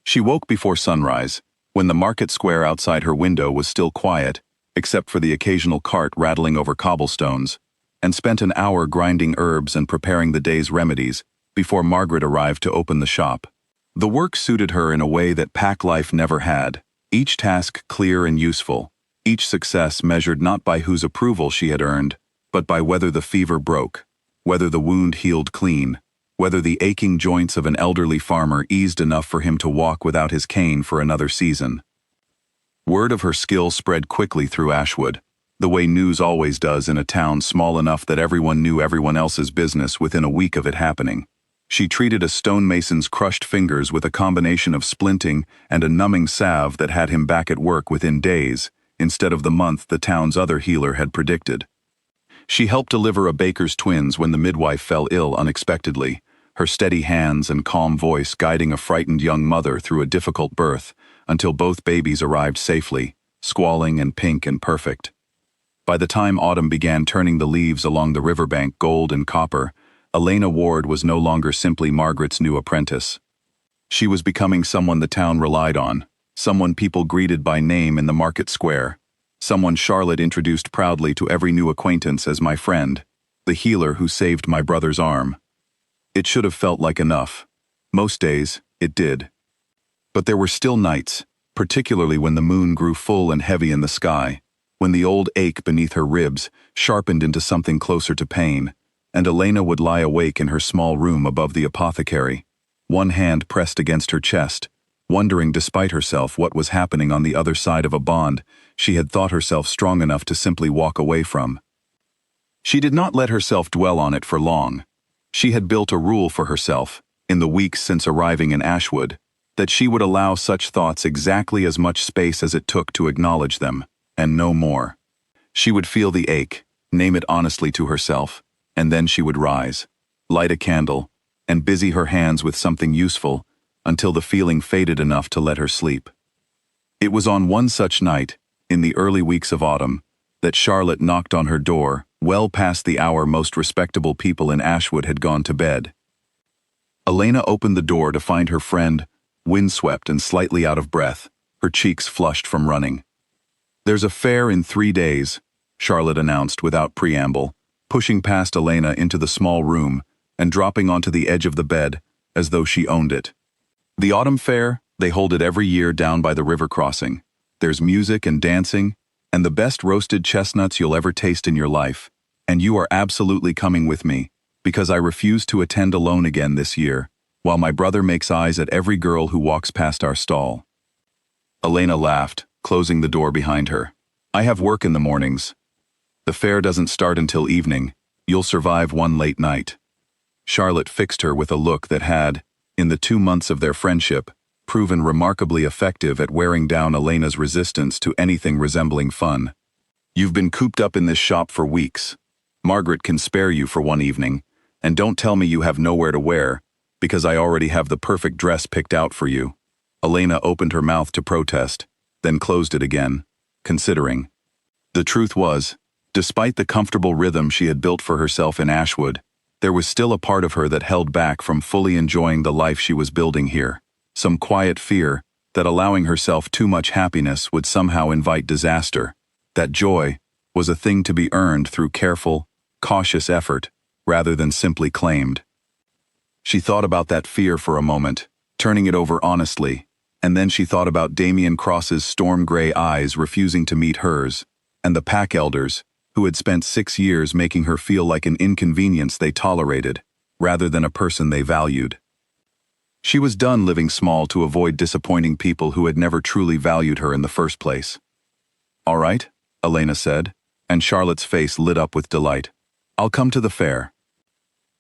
She woke before sunrise, when the market square outside her window was still quiet, except for the occasional cart rattling over cobblestones, and spent an hour grinding herbs and preparing the day's remedies before Margaret arrived to open the shop. The work suited her in a way that pack life never had, each task clear and useful, each success measured not by whose approval she had earned, but by whether the fever broke, whether the wound healed clean, whether the aching joints of an elderly farmer eased enough for him to walk without his cane for another season. Word of her skill spread quickly through Ashwood, the way news always does in a town small enough that everyone knew everyone else's business within a week of it happening. She treated a stonemason's crushed fingers with a combination of splinting and a numbing salve that had him back at work within days, instead of the month the town's other healer had predicted. She helped deliver a baker's twins when the midwife fell ill unexpectedly, her steady hands and calm voice guiding a frightened young mother through a difficult birth until both babies arrived safely, squalling and pink and perfect. By the time autumn began turning the leaves along the riverbank gold and copper, Elena Ward was no longer simply Margaret's new apprentice. She was becoming someone the town relied on, someone people greeted by name in the market square, someone Charlotte introduced proudly to every new acquaintance as my friend, the healer who saved my brother's arm. It should have felt like enough. Most days, it did. But there were still nights, particularly when the moon grew full and heavy in the sky, when the old ache beneath her ribs sharpened into something closer to pain, and Elena would lie awake in her small room above the apothecary, one hand pressed against her chest, wondering despite herself what was happening on the other side of a bond she had thought herself strong enough to simply walk away from. She did not let herself dwell on it for long. She had built a rule for herself, in the weeks since arriving in Ashwood, that she would allow such thoughts exactly as much space as it took to acknowledge them, and no more. She would feel the ache, name it honestly to herself, and then she would rise, light a candle, and busy her hands with something useful until the feeling faded enough to let her sleep. It was on one such night, in the early weeks of autumn, that Charlotte knocked on her door, well past the hour most respectable people in Ashwood had gone to bed. Elena opened the door to find her friend, windswept and slightly out of breath, her cheeks flushed from running. "There's a fair in 3 days," Charlotte announced without preamble, pushing past Elena into the small room and dropping onto the edge of the bed as though she owned it. "The autumn fair, they hold it every year down by the river crossing. There's music and dancing, and the best roasted chestnuts you'll ever taste in your life, and you are absolutely coming with me, because I refuse to attend alone again this year, while my brother makes eyes at every girl who walks past our stall." Elena laughed, closing the door behind her. "I have work in the mornings. The fair doesn't start until evening. You'll survive one late night." Charlotte fixed her with a look that had, in the 2 months of their friendship, proven remarkably effective at wearing down Elena's resistance to anything resembling fun. "You've been cooped up in this shop for weeks. Margaret can spare you for one evening, and don't tell me you have nowhere to wear, because I already have the perfect dress picked out for you." Elena opened her mouth to protest, then closed it again, considering. The truth was, despite the comfortable rhythm she had built for herself in Ashwood, there was still a part of her that held back from fully enjoying the life she was building here, some quiet fear that allowing herself too much happiness would somehow invite disaster, that joy was a thing to be earned through careful, cautious effort, rather than simply claimed. She thought about that fear for a moment, turning it over honestly, and then she thought about Damien Cross's storm-gray eyes refusing to meet hers, and the pack elders, who had spent 6 years making her feel like an inconvenience they tolerated, rather than a person they valued. She was done living small to avoid disappointing people who had never truly valued her in the first place. "All right," Elena said, and Charlotte's face lit up with delight. "I'll come to the fair."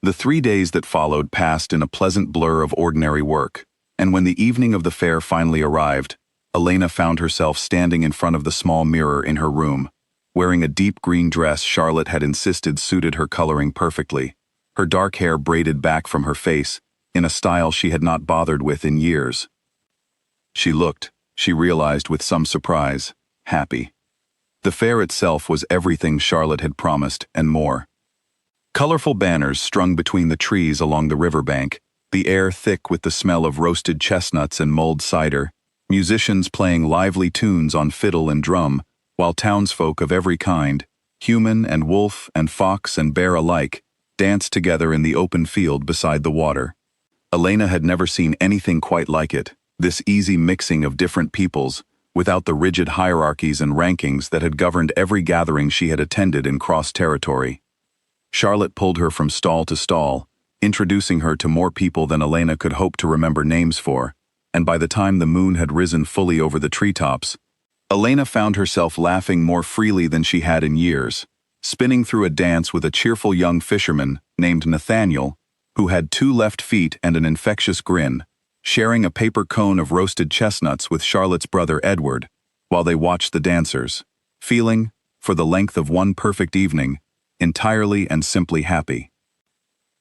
The 3 days that followed passed in a pleasant blur of ordinary work, and when the evening of the fair finally arrived, Elena found herself standing in front of the small mirror in her room, wearing a deep green dress Charlotte had insisted suited her coloring perfectly, her dark hair braided back from her face, in a style she had not bothered with in years. She looked, she realized with some surprise, happy. The fair itself was everything Charlotte had promised and more. Colorful banners strung between the trees along the riverbank, the air thick with the smell of roasted chestnuts and mulled cider, musicians playing lively tunes on fiddle and drum, while townsfolk of every kind, human and wolf and fox and bear alike, danced together in the open field beside the water. Elena had never seen anything quite like it, this easy mixing of different peoples, without the rigid hierarchies and rankings that had governed every gathering she had attended in cross territory. Charlotte pulled her from stall to stall, introducing her to more people than Elena could hope to remember names for, and by the time the moon had risen fully over the treetops, Elena found herself laughing more freely than she had in years, spinning through a dance with a cheerful young fisherman named Nathaniel, who had 2 left feet and an infectious grin, sharing a paper cone of roasted chestnuts with Charlotte's brother Edward, while they watched the dancers, feeling, for the length of one perfect evening, entirely and simply happy.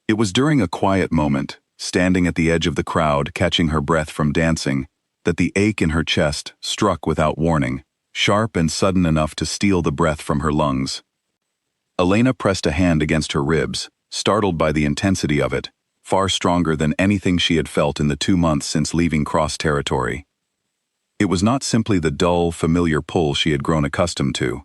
It was during a quiet moment, standing at the edge of the crowd catching her breath from dancing, that the ache in her chest struck without warning, sharp and sudden enough to steal the breath from her lungs. Elena pressed a hand against her ribs, startled by the intensity of it, far stronger than anything she had felt in the 2 months since leaving cross territory. It was not simply the dull, familiar pull she had grown accustomed to.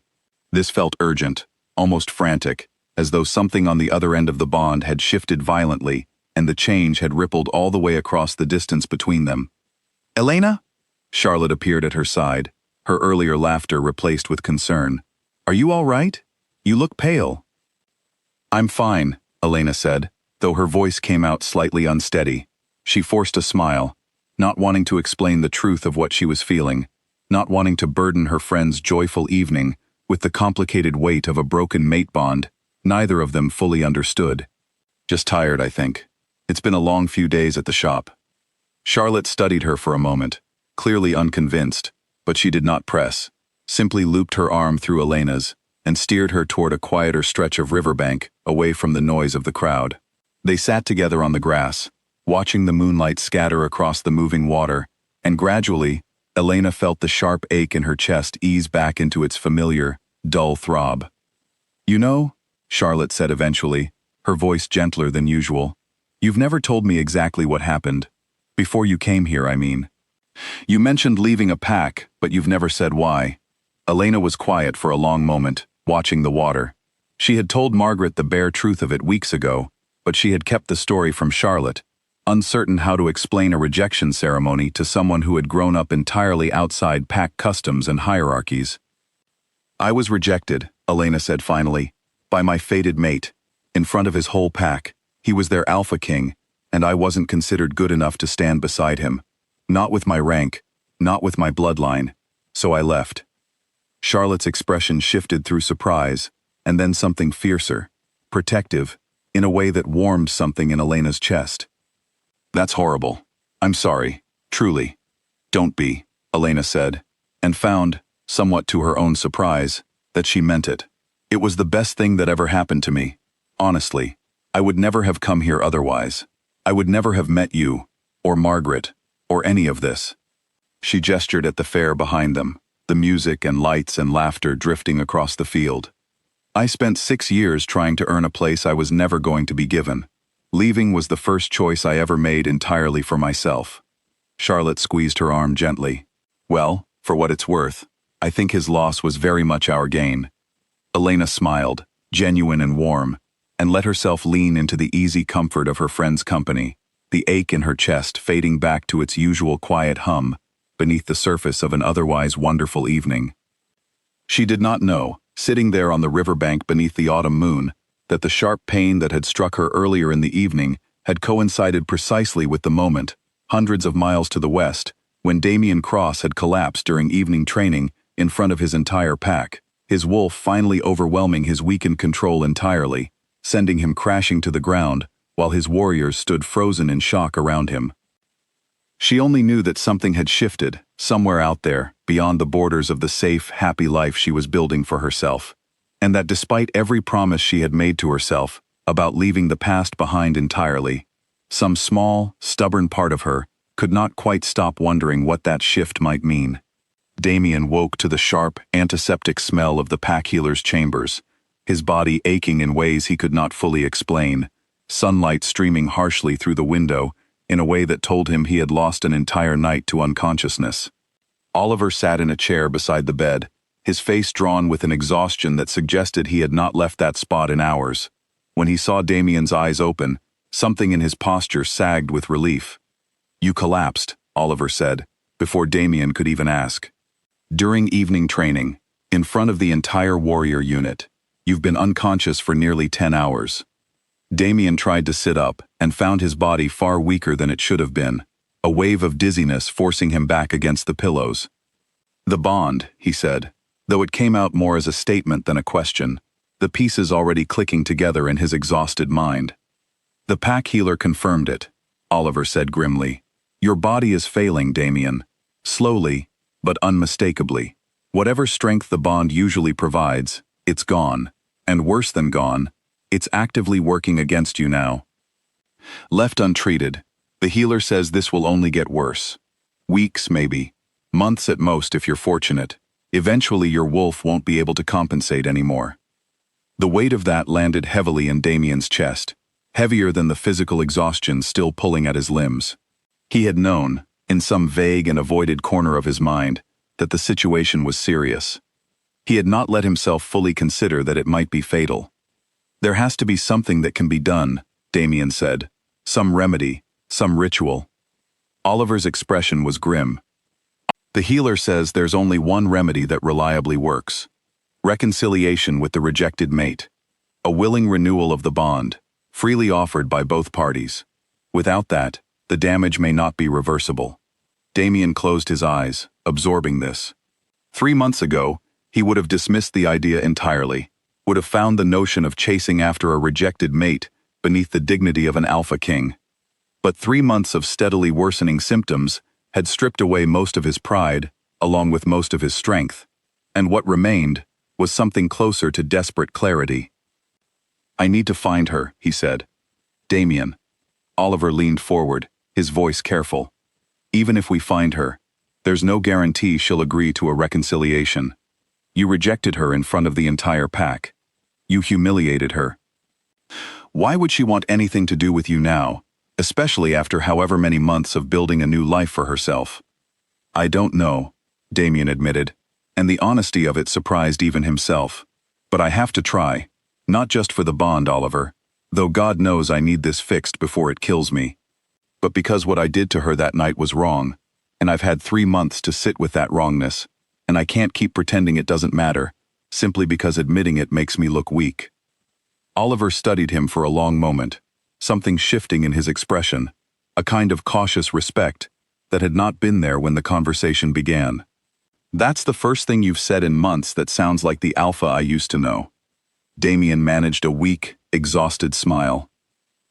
This felt urgent, almost frantic, as though something on the other end of the bond had shifted violently, and the change had rippled all the way across the distance between them. "Elena?" Charlotte appeared at her side, her earlier laughter replaced with concern. "Are you all right? You look pale." "I'm fine," Elena said, though her voice came out slightly unsteady. She forced a smile, not wanting to explain the truth of what she was feeling, not wanting to burden her friend's joyful evening with the complicated weight of a broken mate bond neither of them fully understood. "Just tired, I think. It's been a long few days at the shop." Charlotte studied her for a moment, clearly unconvinced, but she did not press, simply looped her arm through Elena's, and steered her toward a quieter stretch of riverbank, away from the noise of the crowd. They sat together on the grass, watching the moonlight scatter across the moving water, and gradually, Elena felt the sharp ache in her chest ease back into its familiar, dull throb. "You know," Charlotte said eventually, her voice gentler than usual, "you've never told me exactly what happened. Before you came here, I mean. You mentioned leaving a pack, but you've never said why." Elena was quiet for a long moment, watching the water. She had told Margaret the bare truth of it weeks ago, but she had kept the story from Charlotte, uncertain how to explain a rejection ceremony to someone who had grown up entirely outside pack customs and hierarchies. "I was rejected," Elena said finally, "by my fated mate, in front of his whole pack. He was their alpha king, and I wasn't considered good enough to stand beside him. Not with my rank, not with my bloodline, so I left." Charlotte's expression shifted through surprise, and then something fiercer, protective, in a way that warmed something in Elena's chest. "That's horrible. I'm sorry, truly." "Don't be," Elena said, and found, somewhat to her own surprise, that she meant it. "It was the best thing that ever happened to me. Honestly, I would never have come here otherwise. I would never have met you, or Margaret, or any of this." She gestured at the fair behind them, the music and lights and laughter drifting across the field. "I spent 6 years trying to earn a place I was never going to be given. Leaving was the first choice I ever made entirely for myself." Charlotte squeezed her arm gently. "Well, for what it's worth, I think his loss was very much our gain." Elena smiled, genuine and warm, and let herself lean into the easy comfort of her friend's company, the ache in her chest fading back to its usual quiet hum beneath the surface of an otherwise wonderful evening. She did not know, sitting there on the riverbank beneath the autumn moon, that the sharp pain that had struck her earlier in the evening had coincided precisely with the moment, hundreds of miles to the west, when Damian Cross had collapsed during evening training in front of his entire pack, his wolf finally overwhelming his weakened control entirely, sending him crashing to the ground, while his warriors stood frozen in shock around him. She only knew that something had shifted, somewhere out there, beyond the borders of the safe, happy life she was building for herself, and that despite every promise she had made to herself about leaving the past behind entirely, some small, stubborn part of her could not quite stop wondering what that shift might mean. Damien woke to the sharp, antiseptic smell of the pack healer's chambers, his body aching in ways he could not fully explain, sunlight streaming harshly through the window in a way that told him he had lost an entire night to unconsciousness. Oliver sat in a chair beside the bed, his face drawn with an exhaustion that suggested he had not left that spot in hours. When he saw Damien's eyes open, something in his posture sagged with relief. "You collapsed," Oliver said, before Damien could even ask. "During evening training, in front of the entire warrior unit, you've been unconscious for nearly 10 hours. Damien tried to sit up and found his body far weaker than it should have been, a wave of dizziness forcing him back against the pillows. "The bond," he said, though it came out more as a statement than a question, the pieces already clicking together in his exhausted mind. "The pack healer confirmed it," Oliver said grimly. "Your body is failing, Damien. Slowly, but unmistakably. Whatever strength the bond usually provides, it's gone. And worse than gone, it's actively working against you now. Left untreated, the healer says this will only get worse. Weeks, maybe. Months at most if you're fortunate. Eventually your wolf won't be able to compensate anymore." The weight of that landed heavily in Damien's chest, heavier than the physical exhaustion still pulling at his limbs. He had known, in some vague and avoided corner of his mind, that the situation was serious. He had not let himself fully consider that it might be fatal. "There has to be something that can be done," Damien said. "Some remedy, some ritual." Oliver's expression was grim. "The healer says there's only one remedy that reliably works. Reconciliation with the rejected mate. A willing renewal of the bond, freely offered by both parties. Without that, the damage may not be reversible." Damien closed his eyes, absorbing this. 3 months ago, he would have dismissed the idea entirely, would have found the notion of chasing after a rejected mate beneath the dignity of an alpha king. But 3 months of steadily worsening symptoms had stripped away most of his pride, along with most of his strength, and what remained was something closer to desperate clarity. "I need to find her," he said. "Damien." Oliver leaned forward, his voice careful. "Even if we find her, there's no guarantee she'll agree to a reconciliation. You rejected her in front of the entire pack. You humiliated her. Why would she want anything to do with you now, especially after however many months of building a new life for herself?" "I don't know," Damien admitted, and the honesty of it surprised even himself. "But I have to try, not just for the bond, Oliver, though God knows I need this fixed before it kills me, but because what I did to her that night was wrong, and I've had 3 months to sit with that wrongness, and I can't keep pretending it doesn't matter, simply because admitting it makes me look weak." Oliver studied him for a long moment, something shifting in his expression, a kind of cautious respect that had not been there when the conversation began. "That's the first thing you've said in months that sounds like the alpha I used to know." Damien managed a weak, exhausted smile.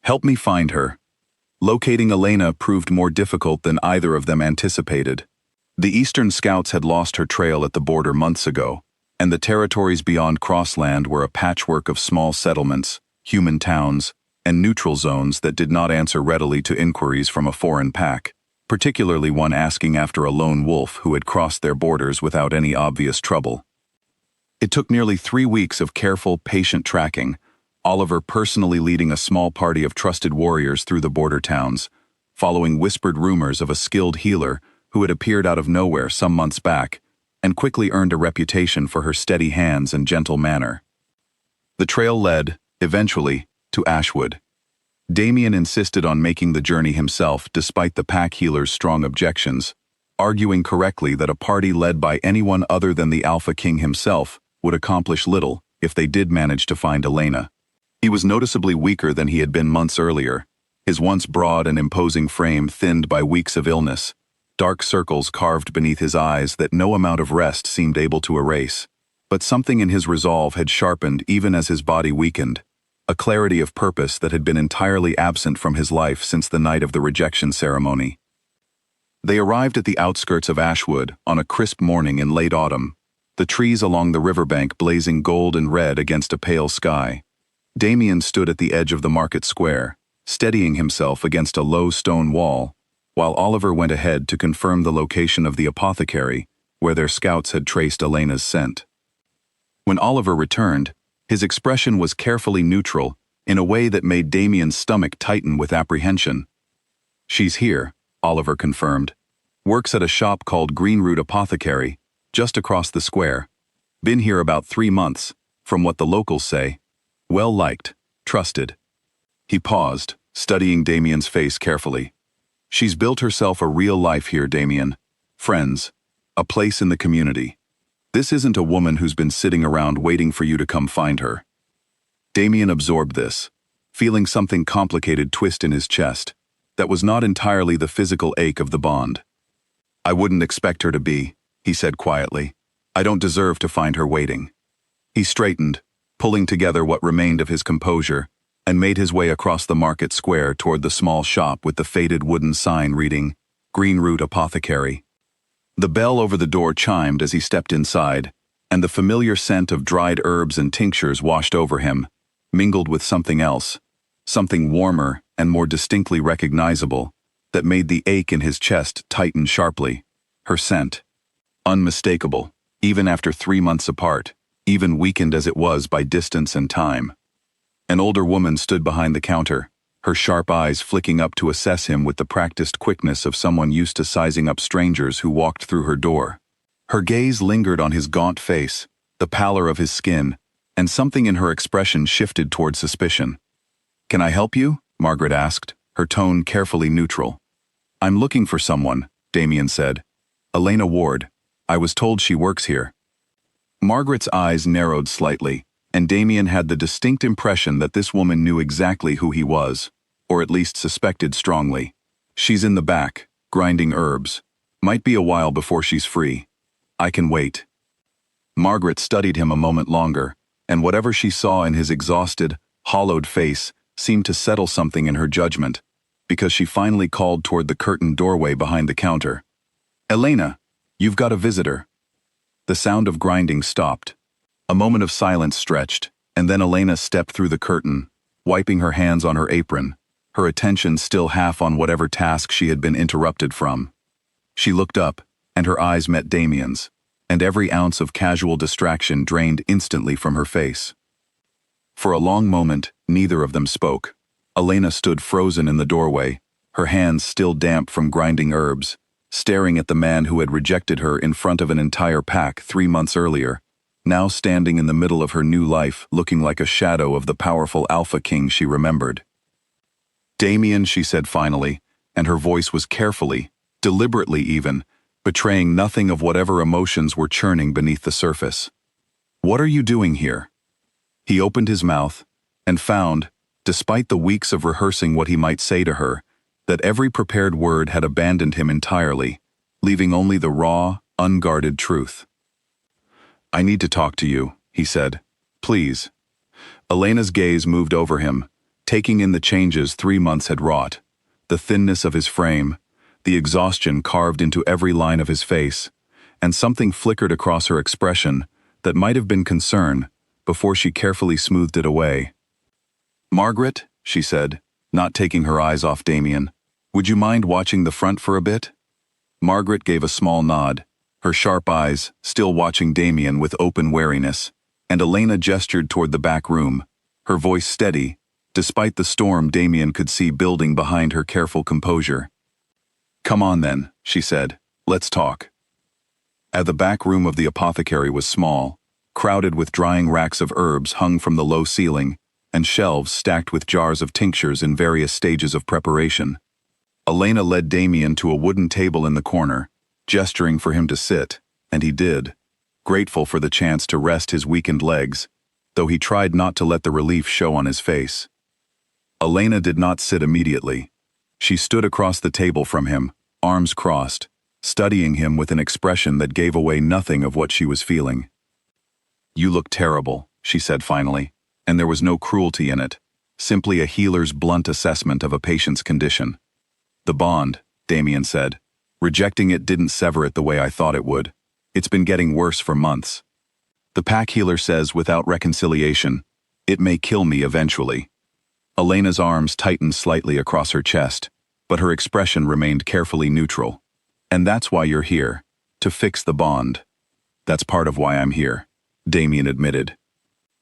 "Help me find her." Locating Elena proved more difficult than either of them anticipated. The Eastern Scouts had lost her trail at the border months ago, and the territories beyond Crossland were a patchwork of small settlements, human towns, and neutral zones that did not answer readily to inquiries from a foreign pack, particularly one asking after a lone wolf who had crossed their borders without any obvious trouble. It took nearly 3 weeks of careful, patient tracking, Oliver personally leading a small party of trusted warriors through the border towns, following whispered rumors of a skilled healer who had appeared out of nowhere some months back, and quickly earned a reputation for her steady hands and gentle manner. The trail led, eventually, to Ashwood. Damien insisted on making the journey himself despite the pack healer's strong objections, arguing correctly that a party led by anyone other than the Alpha King himself would accomplish little if they did manage to find Elena. He was noticeably weaker than he had been months earlier, his once broad and imposing frame thinned by weeks of illness, dark circles carved beneath his eyes that no amount of rest seemed able to erase. But something in his resolve had sharpened even as his body weakened, a clarity of purpose that had been entirely absent from his life since the night of the rejection ceremony. They arrived at the outskirts of Ashwood on a crisp morning in late autumn, the trees along the riverbank blazing gold and red against a pale sky. Damien stood at the edge of the market square, steadying himself against a low stone wall, while Oliver went ahead to confirm the location of the apothecary where their scouts had traced Elena's scent. When Oliver returned, his expression was carefully neutral in a way that made Damien's stomach tighten with apprehension. "She's here," Oliver confirmed. "Works at a shop called Greenroot Apothecary, just across the square. Been here about 3 months, from what the locals say. Well liked, trusted." He paused, studying Damien's face carefully. "She's built herself a real life here, Damien. Friends, a place in the community. This isn't a woman who's been sitting around waiting for you to come find her." Damien absorbed this, feeling something complicated twist in his chest that was not entirely the physical ache of the bond. "I wouldn't expect her to be," he said quietly. "I don't deserve to find her waiting." He straightened, pulling together what remained of his composure, and made his way across the market square toward the small shop with the faded wooden sign reading, "Greenroot Apothecary." The bell over the door chimed as he stepped inside, and the familiar scent of dried herbs and tinctures washed over him, mingled with something else, something warmer and more distinctly recognizable, that made the ache in his chest tighten sharply. Her scent. Unmistakable, even after 3 months apart, even weakened as it was by distance and time. An older woman stood behind the counter, her sharp eyes flicking up to assess him with the practiced quickness of someone used to sizing up strangers who walked through her door. Her gaze lingered on his gaunt face, the pallor of his skin, and something in her expression shifted toward suspicion. "Can I help you?" Margaret asked, her tone carefully neutral. "I'm looking for someone," Damien said. "Elena Ward. I was told she works here." Margaret's eyes narrowed slightly, and Damien had the distinct impression that this woman knew exactly who he was, or at least suspected strongly. "She's in the back, grinding herbs. Might be a while before she's free. I can wait." Margaret studied him a moment longer, and whatever she saw in his exhausted, hollowed face seemed to settle something in her judgment, because she finally called toward the curtained doorway behind the counter. "Elena, you've got a visitor." The sound of grinding stopped. A moment of silence stretched, and then Elena stepped through the curtain, wiping her hands on her apron, her attention still half on whatever task she had been interrupted from. She looked up, and her eyes met Damien's, and every ounce of casual distraction drained instantly from her face. For a long moment, neither of them spoke. Elena stood frozen in the doorway, her hands still damp from grinding herbs, staring at the man who had rejected her in front of an entire pack 3 months earlier, now standing in the middle of her new life looking like a shadow of the powerful Alpha King she remembered. "Damien," she said finally, and her voice was carefully, deliberately even, betraying nothing of whatever emotions were churning beneath the surface. "What are you doing here?" He opened his mouth, and found, despite the weeks of rehearsing what he might say to her, that every prepared word had abandoned him entirely, leaving only the raw, unguarded truth. "I need to talk to you," he said. "Please." Elena's gaze moved over him, taking in the changes 3 months had wrought, the thinness of his frame, the exhaustion carved into every line of his face, and something flickered across her expression that might have been concern before she carefully smoothed it away. "Margaret," she said, not taking her eyes off Damien, "would you mind watching the front for a bit?" Margaret gave a small nod, her sharp eyes still watching Damien with open wariness, and Elena gestured toward the back room, her voice steady, despite the storm Damien could see building behind her careful composure. "Come on then," she said, "let's talk." The back room of the apothecary was small, crowded with drying racks of herbs hung from the low ceiling, and shelves stacked with jars of tinctures in various stages of preparation. Elena led Damien to a wooden table in the corner, gesturing for him to sit, and he did, grateful for the chance to rest his weakened legs, though he tried not to let the relief show on his face. Elena did not sit immediately. She stood across the table from him, arms crossed, studying him with an expression that gave away nothing of what she was feeling. "You look terrible," she said finally, and there was no cruelty in it, simply a healer's blunt assessment of a patient's condition. "The bond," Damien said. "Rejecting it didn't sever it the way I thought it would. It's been getting worse for months. The pack healer says without reconciliation, it may kill me eventually." Elena's arms tightened slightly across her chest, but her expression remained carefully neutral. "And that's why you're here, To fix the bond. That's part of why I'm here, Damien admitted.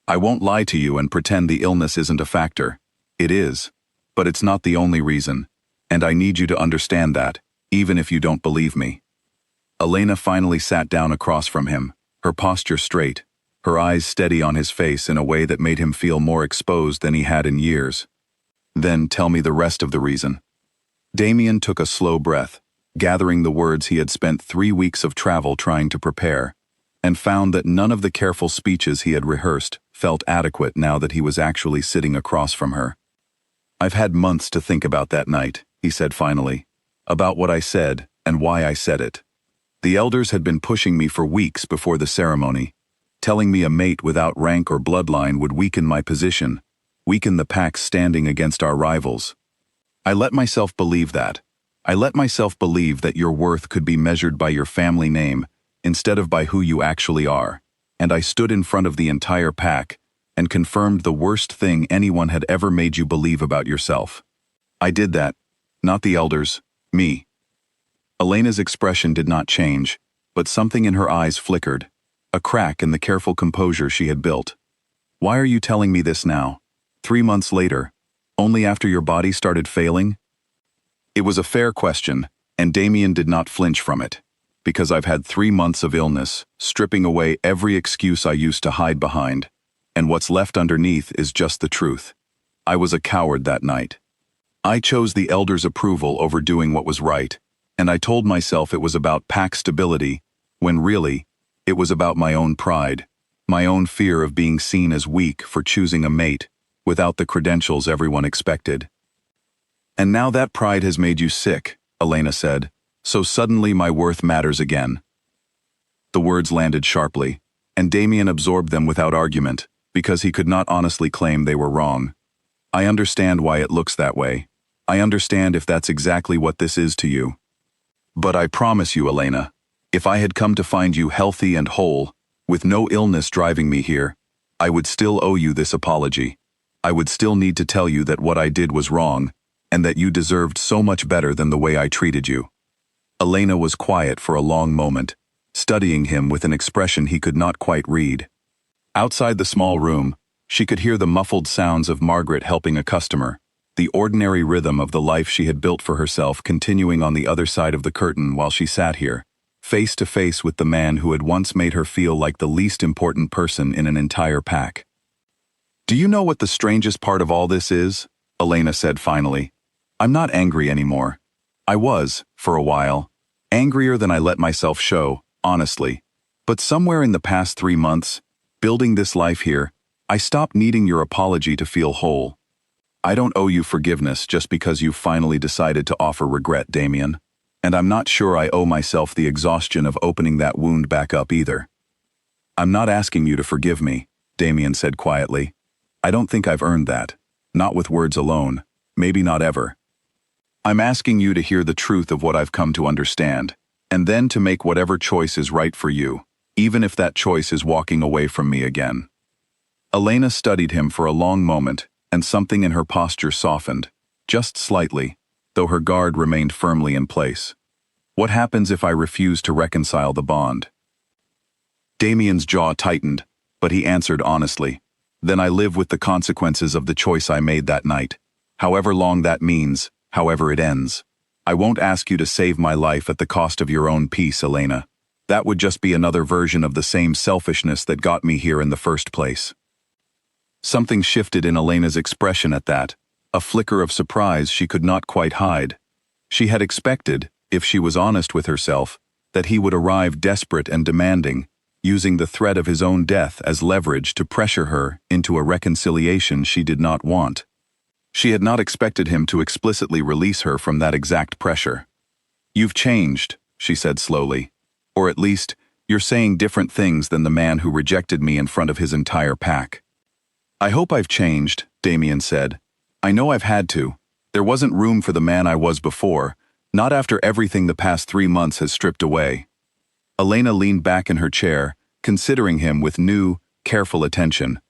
I won't lie to you and pretend the illness isn't a factor. It is. But it's not the only reason. And I need you to understand that, even if you don't believe me. Elena finally sat down across from him, her posture straight, her eyes steady on his face in a way that made him feel more exposed than he had in years. Then tell me the rest of the reason. Damien took a slow breath, gathering the words he had spent 3 weeks of travel trying to prepare, and found that none of the careful speeches he had rehearsed felt adequate now that he was actually sitting across from her. I've had months to think about that night, he said finally, about what I said and why I said it. The elders had been pushing me for weeks before the ceremony, telling me a mate without rank or bloodline would weaken my position, weaken the pack's standing against our rivals. I let myself believe that. I let myself believe that your worth could be measured by your family name instead of by who you actually are, and I stood in front of the entire pack and confirmed the worst thing anyone had ever made you believe about yourself. I did that, not the elders, me. Elena's expression did not change, but something in her eyes flickered, a crack in the careful composure she had built. Why are you telling me this now? 3 months later, only after your body started failing? It was a fair question, and Damien did not flinch from it, because I've had 3 months of illness, stripping away every excuse I used to hide behind, and what's left underneath is just the truth. I was a coward that night. I chose the elders' approval over doing what was right, and I told myself it was about pack stability, when really, it was about my own pride, my own fear of being seen as weak for choosing a mate without the credentials everyone expected. And now that pride has made you sick, Elena said, so suddenly my worth matters again. The words landed sharply, and Damien absorbed them without argument, because he could not honestly claim they were wrong. I understand why it looks that way. I understand if that's exactly what this is to you. But I promise you, Elena, if I had come to find you healthy and whole, with no illness driving me here, I would still owe you this apology. I would still need to tell you that what I did was wrong, and that you deserved so much better than the way I treated you. Elena was quiet for a long moment, studying him with an expression he could not quite read. Outside the small room, she could hear the muffled sounds of Margaret helping a customer, the ordinary rhythm of the life she had built for herself continuing on the other side of the curtain while she sat here, face to face with the man who had once made her feel like the least important person in an entire pack. Do you know what the strangest part of all this is? Elena said finally. I'm not angry anymore. I was, for a while, angrier than I let myself show, honestly. But somewhere in the past 3 months, building this life here, I stopped needing your apology to feel whole. I don't owe you forgiveness just because you finally decided to offer regret, Damien. And I'm not sure I owe myself the exhaustion of opening that wound back up either. I'm not asking you to forgive me, Damien said quietly. I don't think I've earned that. Not with words alone. Maybe not ever. I'm asking you to hear the truth of what I've come to understand, and then to make whatever choice is right for you, even if that choice is walking away from me again. Elena studied him for a long moment, and something in her posture softened, just slightly, though her guard remained firmly in place. What happens if I refuse to reconcile the bond? Damien's jaw tightened, but he answered honestly. Then I live with the consequences of the choice I made that night, however long that means, however it ends. I won't ask you to save my life at the cost of your own peace, Elena. That would just be another version of the same selfishness that got me here in the first place. Something shifted in Elena's expression at that, a flicker of surprise she could not quite hide. She had expected, if she was honest with herself, that he would arrive desperate and demanding, using the threat of his own death as leverage to pressure her into a reconciliation she did not want. She had not expected him to explicitly release her from that exact pressure. You've changed, she said slowly. Or at least, you're saying different things than the man who rejected me in front of his entire pack. I hope I've changed, Damien said. I know I've had to. There wasn't room for the man I was before, not after everything the past 3 months has stripped away. Elena leaned back in her chair, considering him with new, careful attention.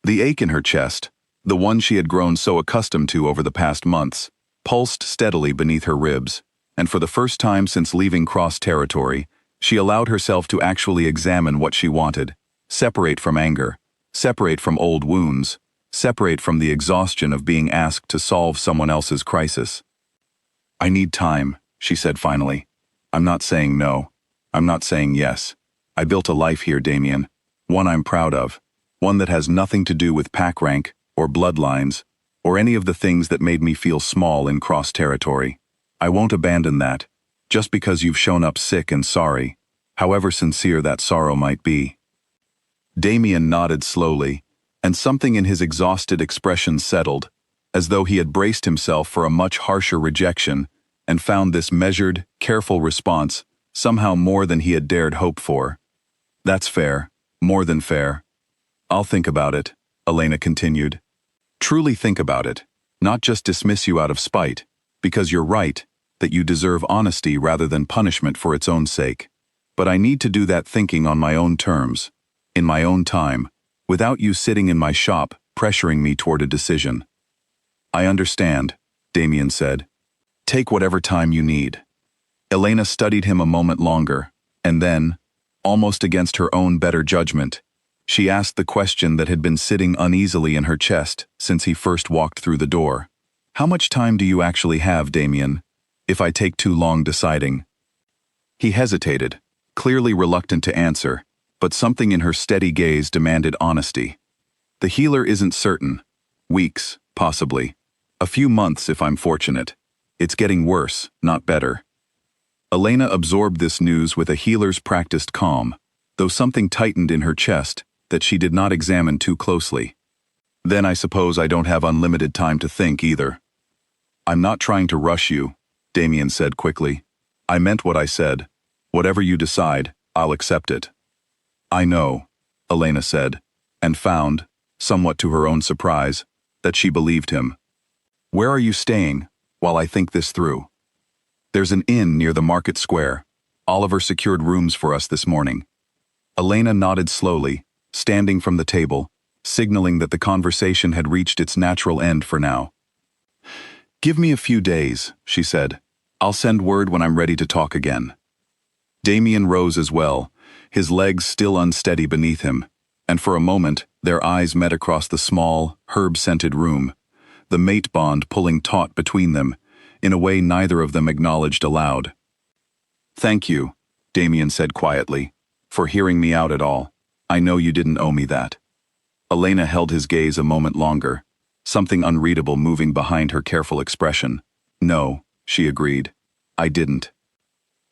The ache in her chest, the one she had grown so accustomed to over the past months, pulsed steadily beneath her ribs, and for the first time since leaving Cross territory, She allowed herself to actually examine what she wanted, separate from anger, separate from old wounds, separate from the exhaustion of being asked to solve someone else's crisis. "I need time," she said finally. "I'm not saying no. I'm not saying yes. I built a life here, Damien. One I'm proud of. One that has nothing to do with pack rank, or bloodlines, or any of the things that made me feel small in cross territory. I won't abandon that, just because you've shown up sick and sorry, however sincere that sorrow might be." Damien nodded slowly, and something in his exhausted expression settled, as though he had braced himself for a much harsher rejection and found this measured, careful response somehow more than he had dared hope for. "That's fair, more than fair. I'll think about it," Elena continued. "Truly think about it, not just dismiss you out of spite, because you're right, that you deserve honesty rather than punishment for its own sake. But I need to do that thinking on my own terms, in my own time, without you sitting in my shop pressuring me toward a decision." "I understand," Damien said. "Take whatever time you need." Elena studied him a moment longer, and then, almost against her own better judgment, she asked the question that had been sitting uneasily in her chest since he first walked through the door. "How much time do you actually have, Damien, if I take too long deciding?" He hesitated, clearly reluctant to answer, but something in her steady gaze demanded honesty. "The healer isn't certain. Weeks, possibly. A few months if I'm fortunate. It's getting worse, not better." Elena absorbed this news with a healer's practiced calm, though something tightened in her chest that she did not examine too closely. "Then I suppose I don't have unlimited time to think either." "I'm not trying to rush you," Damien said quickly. "I meant what I said. Whatever you decide, I'll accept it." "I know," Elena said, and found, somewhat to her own surprise, that she believed him. "Where are you staying, while I think this through?" "There's an inn near the market square. Oliver secured rooms for us this morning." Elena nodded slowly, standing from the table, signaling that the conversation had reached its natural end for now. "Give me a few days," she said. "I'll send word when I'm ready to talk again." Damien rose as well, his legs still unsteady beneath him, and for a moment their eyes met across the small, herb-scented room, the mate bond pulling taut between them, in a way neither of them acknowledged aloud. "Thank you," Damien said quietly, "for hearing me out at all. I know you didn't owe me that." Elena held his gaze a moment longer, something unreadable moving behind her careful expression. "No," she agreed. "I didn't."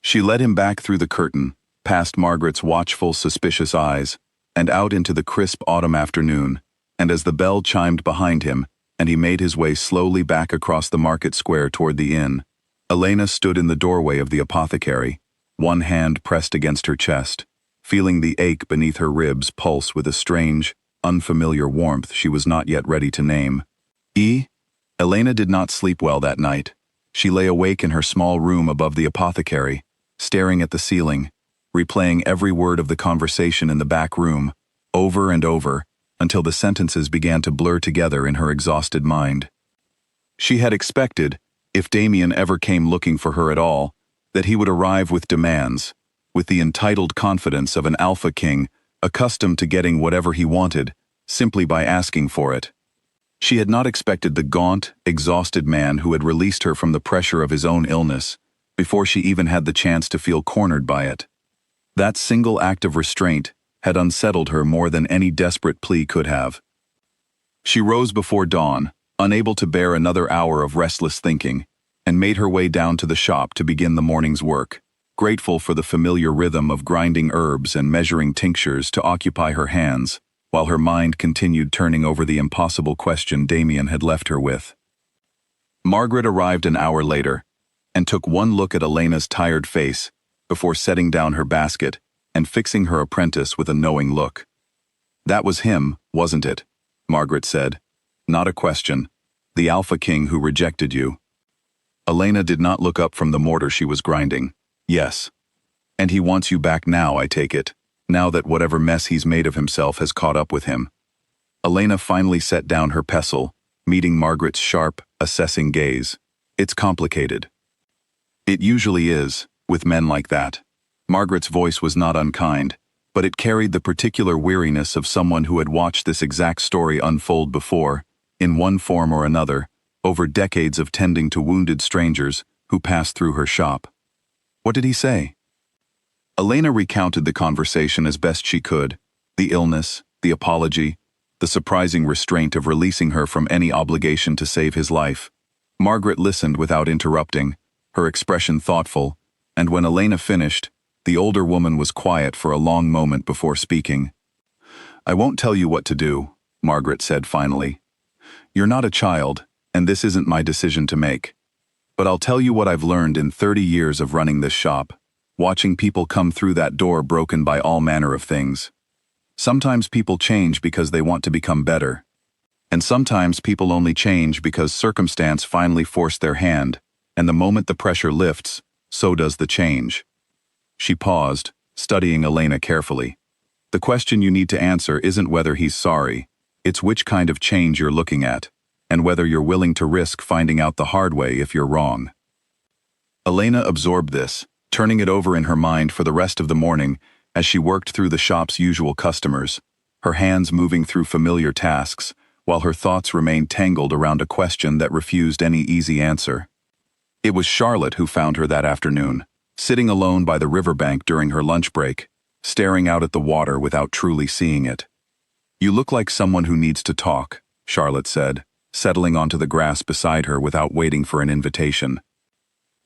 She led him back through the curtain, past Margaret's watchful, suspicious eyes, and out into the crisp autumn afternoon, and as the bell chimed behind him, and he made his way slowly back across the market square toward the inn, Elena stood in the doorway of the apothecary, one hand pressed against her chest, feeling the ache beneath her ribs pulse with a strange, unfamiliar warmth she was not yet ready to name. Elena did not sleep well that night. She lay awake in her small room above the apothecary, staring at the ceiling, replaying every word of the conversation in the back room, over and over, until the sentences began to blur together in her exhausted mind. She had expected, if Damien ever came looking for her at all, that he would arrive with demands, with the entitled confidence of an alpha king accustomed to getting whatever he wanted, simply by asking for it. She had not expected the gaunt, exhausted man who had released her from the pressure of his own illness, before she even had the chance to feel cornered by it. That single act of restraint had unsettled her more than any desperate plea could have. She rose before dawn, unable to bear another hour of restless thinking, and made her way down to the shop to begin the morning's work, grateful for the familiar rhythm of grinding herbs and measuring tinctures to occupy her hands, while her mind continued turning over the impossible question Damien had left her with. Margaret arrived an hour later, and took one look at Elena's tired face before setting down her basket and fixing her apprentice with a knowing look. "That was him, wasn't it?" Margaret said. "Not a question. The Alpha King who rejected you." Elena did not look up from the mortar she was grinding. "Yes. And he wants you back now, I take it, now that whatever mess he's made of himself has caught up with him." Elena finally set down her pestle, meeting Margaret's sharp, assessing gaze. "It's complicated." "It usually is, with men like that. Margaret's voice was not unkind, but it carried the particular weariness of someone who had watched this exact story unfold before, in one form or another, over decades of tending to wounded strangers who passed through her shop. What did he say? Elena recounted the conversation as best she could, the illness, the apology, the surprising restraint of releasing her from any obligation to save his life. Margaret listened without interrupting, her expression thoughtful, and when Elena finished, the older woman was quiet for a long moment before speaking. "I won't tell you what to do," Margaret said finally. "You're not a child, and this isn't my decision to make. But I'll tell you what I've learned in 30 years of running this shop, watching people come through that door broken by all manner of things. Sometimes people change because they want to become better. And sometimes people only change because circumstance finally forced their hand, and the moment the pressure lifts, so does the change." She paused, studying Elena carefully. "The question you need to answer isn't whether he's sorry, it's which kind of change you're looking at, and whether you're willing to risk finding out the hard way if you're wrong." Elena absorbed this, turning it over in her mind for the rest of the morning as she worked through the shop's usual customers, her hands moving through familiar tasks, while her thoughts remained tangled around a question that refused any easy answer. It was Charlotte who found her that afternoon, sitting alone by the riverbank during her lunch break, staring out at the water without truly seeing it. "You look like someone who needs to talk," Charlotte said, settling onto the grass beside her without waiting for an invitation.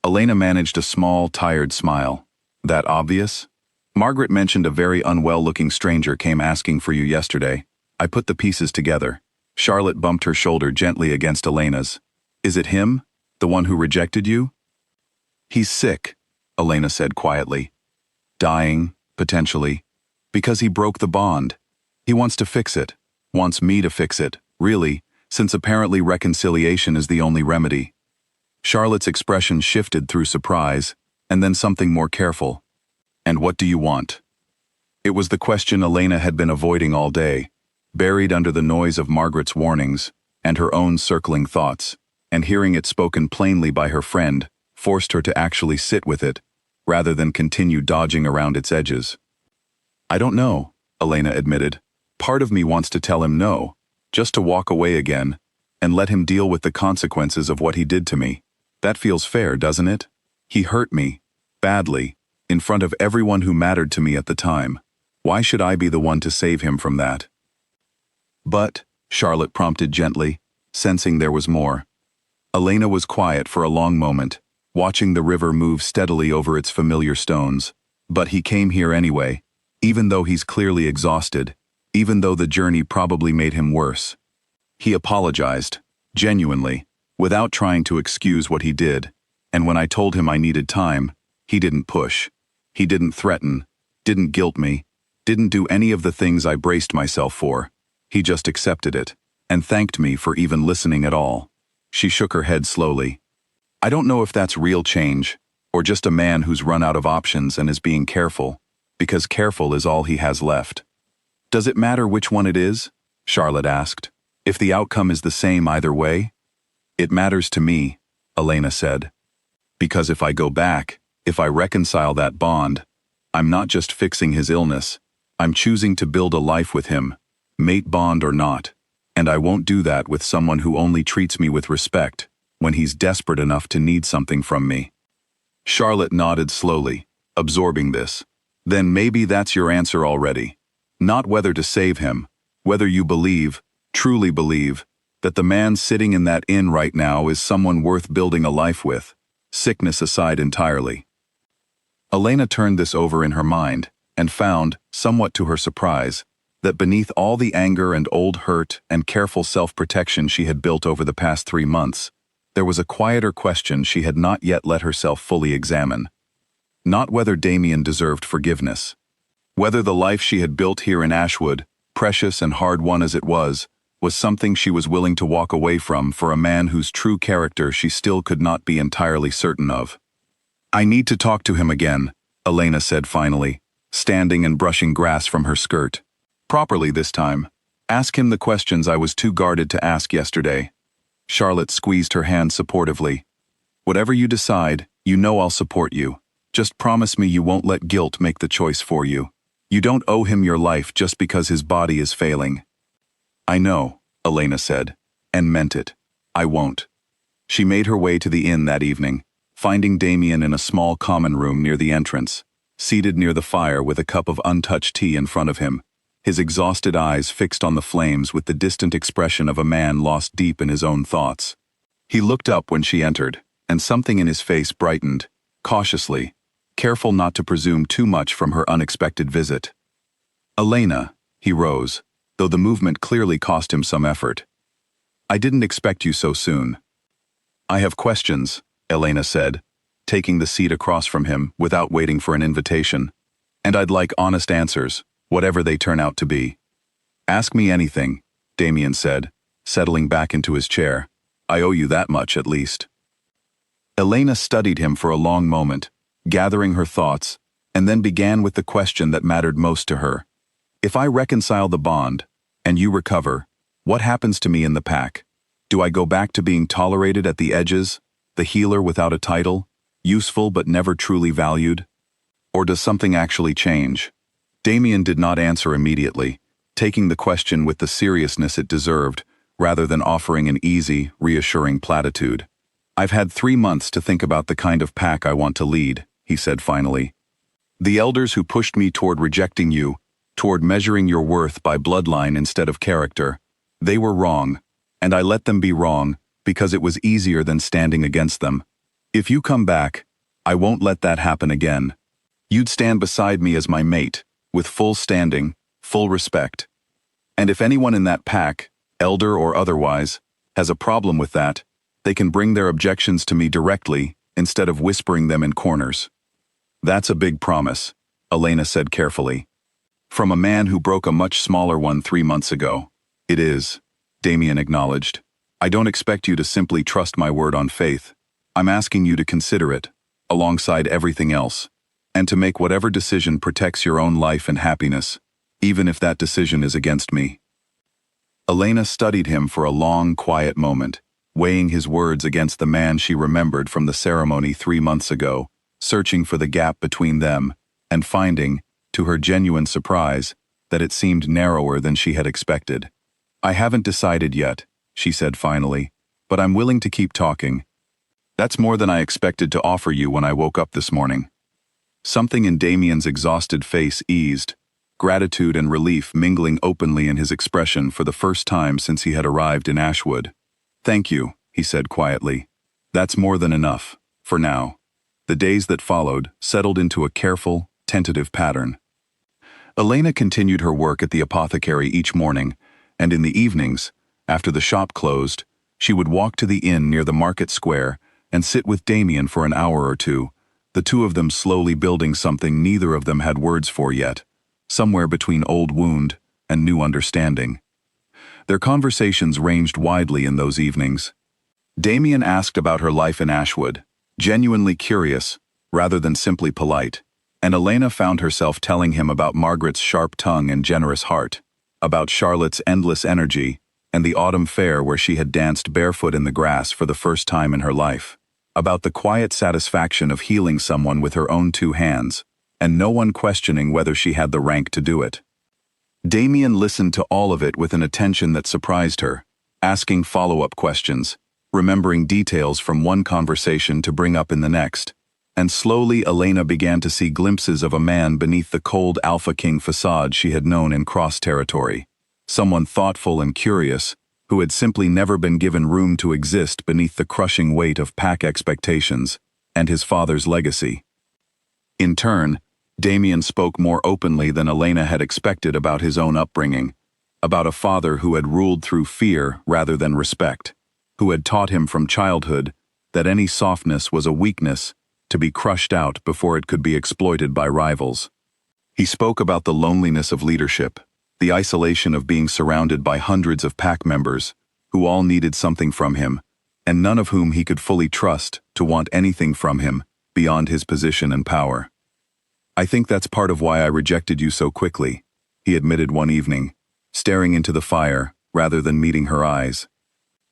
Elena managed a small, tired smile. "That obvious?" "Margaret mentioned a very unwell-looking stranger came asking for you yesterday. I put the pieces together." Charlotte bumped her shoulder gently against Elena's. "Is it him? The one who rejected you?" "He's sick," Elena said quietly. "Dying, potentially. Because he broke the bond. He wants to fix it. Wants me to fix it, really, since apparently reconciliation is the only remedy." Charlotte's expression shifted through surprise, and then something more careful. "And what do you want?" It was the question Elena had been avoiding all day, buried under the noise of Margaret's warnings, and her own circling thoughts, and hearing it spoken plainly by her friend forced her to actually sit with it, rather than continue dodging around its edges. "I don't know," Elena admitted. "Part of me wants to tell him no, just to walk away again, and let him deal with the consequences of what he did to me. That feels fair, doesn't it? He hurt me, badly, in front of everyone who mattered to me at the time. Why should I be the one to save him from that?" "But," Charlotte prompted gently, sensing there was more. Elena was quiet for a long moment, watching the river move steadily over its familiar stones. "But he came here anyway, even though he's clearly exhausted, even though the journey probably made him worse. He apologized, genuinely, without trying to excuse what he did, and when I told him I needed time, he didn't push. He didn't threaten, didn't guilt me, didn't do any of the things I braced myself for. He just accepted it, and thanked me for even listening at all." She shook her head slowly. "I don't know if that's real change, or just a man who's run out of options and is being careful, because careful is all he has left." "Does it matter which one it is?" Charlotte asked. "If the outcome is the same either way?" "It matters to me," Elena said. "Because if I go back, if I reconcile that bond, I'm not just fixing his illness, I'm choosing to build a life with him, mate bond or not, and I won't do that with someone who only treats me with respect when he's desperate enough to need something from me." Charlotte nodded slowly, absorbing this. "Then maybe that's your answer already. Not whether to save him, whether you believe, truly believe, that the man sitting in that inn right now is someone worth building a life with, sickness aside entirely." Elena turned this over in her mind, and found, somewhat to her surprise, that beneath all the anger and old hurt and careful self-protection she had built over the past 3 months, there was a quieter question she had not yet let herself fully examine. Not whether Damien deserved forgiveness. Whether the life she had built here in Ashwood, precious and hard-won as it was something she was willing to walk away from for a man whose true character she still could not be entirely certain of. "I need to talk to him again," Elena said finally, standing and brushing grass from her skirt. "Properly this time. Ask him the questions I was too guarded to ask yesterday." Charlotte squeezed her hand supportively. "Whatever you decide, you know I'll support you. Just promise me you won't let guilt make the choice for you. You don't owe him your life just because his body is failing." "I know," Elena said, and meant it. "I won't." She made her way to the inn that evening, finding Damien in a small common room near the entrance, seated near the fire with a cup of untouched tea in front of him, his exhausted eyes fixed on the flames with the distant expression of a man lost deep in his own thoughts. He looked up when she entered, and something in his face brightened, cautiously, careful not to presume too much from her unexpected visit. "Elena," he rose, though the movement clearly cost him some effort. "I didn't expect you so soon." "I have questions," Elena said, taking the seat across from him without waiting for an invitation. "And I'd like honest answers, whatever they turn out to be." "Ask me anything," Damien said, settling back into his chair. "I owe you that much, at least." Elena studied him for a long moment, gathering her thoughts, and then began with the question that mattered most to her. "If I reconcile the bond, and you recover, what happens to me in the pack? Do I go back to being tolerated at the edges, the healer without a title, useful but never truly valued? Or does something actually change?" Damien did not answer immediately, taking the question with the seriousness it deserved, rather than offering an easy, reassuring platitude. "I've had 3 months to think about the kind of pack I want to lead," he said finally. "The elders who pushed me toward rejecting you, toward measuring your worth by bloodline instead of character, they were wrong, and I let them be wrong because it was easier than standing against them. If you come back, I won't let that happen again. You'd stand beside me as my mate, with full standing, full respect. And if anyone in that pack, elder or otherwise, has a problem with that, they can bring their objections to me directly instead of whispering them in corners." "That's a big promise," Elena said carefully. "From a man who broke a much smaller one 3 months ago." "It is," Damien acknowledged. "I don't expect you to simply trust my word on faith. I'm asking you to consider it, alongside everything else, and to make whatever decision protects your own life and happiness, even if that decision is against me." Elena studied him for a long, quiet moment, weighing his words against the man she remembered from the ceremony 3 months ago, searching for the gap between them, and finding, to her genuine surprise, that it seemed narrower than she had expected. "I haven't decided yet," she said finally, "but I'm willing to keep talking. That's more than I expected to offer you when I woke up this morning." Something in Damien's exhausted face eased, gratitude and relief mingling openly in his expression for the first time since he had arrived in Ashwood. "Thank you," he said quietly. "That's more than enough, for now." The days that followed settled into a careful, tentative pattern. Elena continued her work at the apothecary each morning, and in the evenings, after the shop closed, she would walk to the inn near the market square and sit with Damien for an hour or two, the two of them slowly building something neither of them had words for yet, somewhere between old wound and new understanding. Their conversations ranged widely in those evenings. Damien asked about her life in Ashwood, genuinely curious, rather than simply polite, and Elena found herself telling him about Margaret's sharp tongue and generous heart, about Charlotte's endless energy, and the autumn fair where she had danced barefoot in the grass for the first time in her life, about the quiet satisfaction of healing someone with her own 2 hands, and no one questioning whether she had the rank to do it. Damien listened to all of it with an attention that surprised her, asking follow-up questions, remembering details from one conversation to bring up in the next, and slowly Elena began to see glimpses of a man beneath the cold Alpha King facade she had known in cross territory, someone thoughtful and curious, who had simply never been given room to exist beneath the crushing weight of pack expectations and his father's legacy. In turn, Damien spoke more openly than Elena had expected about his own upbringing, about a father who had ruled through fear rather than respect, who had taught him from childhood that any softness was a weakness to be crushed out before it could be exploited by rivals. He spoke about the loneliness of leadership, the isolation of being surrounded by hundreds of pack members who all needed something from him, and none of whom he could fully trust to want anything from him beyond his position and power. "I think that's part of why I rejected you so quickly," he admitted one evening, staring into the fire rather than meeting her eyes.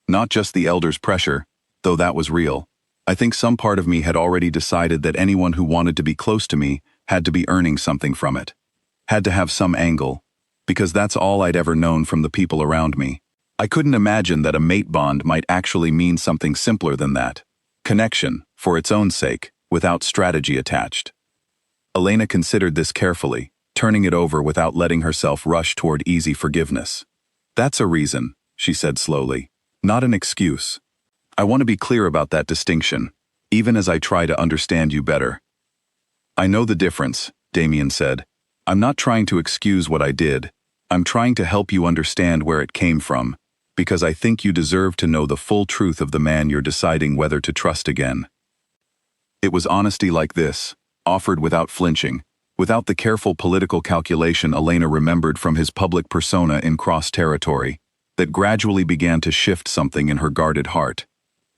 "Not just the elders' pressure, though that was real, I think some part of me had already decided that anyone who wanted to be close to me had to be earning something from it. Had to have some angle, because that's all I'd ever known from the people around me. I couldn't imagine that a mate bond might actually mean something simpler than that. Connection, for its own sake, without strategy attached. Elena considered this carefully, turning it over without letting herself rush toward easy forgiveness. That's a reason, she said slowly, not an excuse. I want to be clear about that distinction, even as I try to understand you better. I know the difference, Damien said. I'm not trying to excuse what I did. I'm trying to help you understand where it came from, because I think you deserve to know the full truth of the man you're deciding whether to trust again. It was honesty like this, offered without flinching, without the careful political calculation Elena remembered from his public persona in cross territory, that gradually began to shift something in her guarded heart.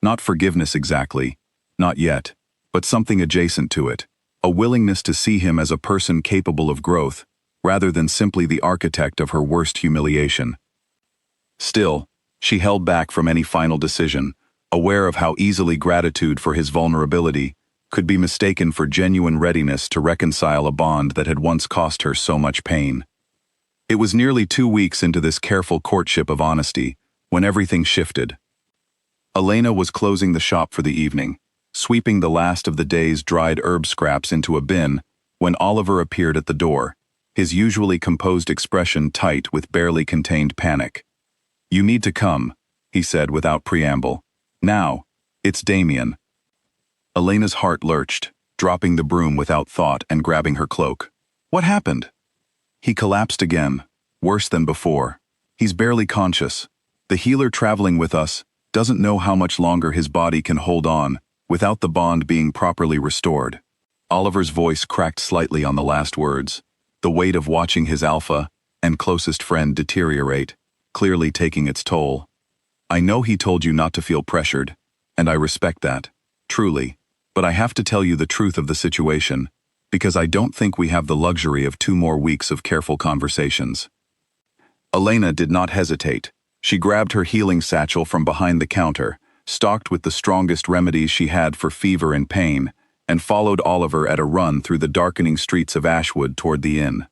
Not forgiveness exactly, not yet, but something adjacent to it, a willingness to see him as a person capable of growth, rather than simply the architect of her worst humiliation. Still, she held back from any final decision, aware of how easily gratitude for his vulnerability could be mistaken for genuine readiness to reconcile a bond that had once cost her so much pain. It was nearly 2 weeks into this careful courtship of honesty, when everything shifted. Elena was closing the shop for the evening, sweeping the last of the day's dried herb scraps into a bin, when Oliver appeared at the door, his usually composed expression tight with barely contained panic. "You need to come," he said without preamble. "Now, it's Damien." Elena's heart lurched, dropping the broom without thought and grabbing her cloak. "What happened?" "He collapsed again, worse than before. He's barely conscious. The healer traveling with us doesn't know how much longer his body can hold on without the bond being properly restored." Oliver's voice cracked slightly on the last words, the weight of watching his alpha and closest friend deteriorate, clearly taking its toll. "I know he told you not to feel pressured, and I respect that, truly, but I have to tell you the truth of the situation, because I don't think we have the luxury of 2 more weeks of careful conversations." Elena did not hesitate. She grabbed her healing satchel from behind the counter, stocked with the strongest remedies she had for fever and pain, and followed Oliver at a run through the darkening streets of Ashwood toward the inn.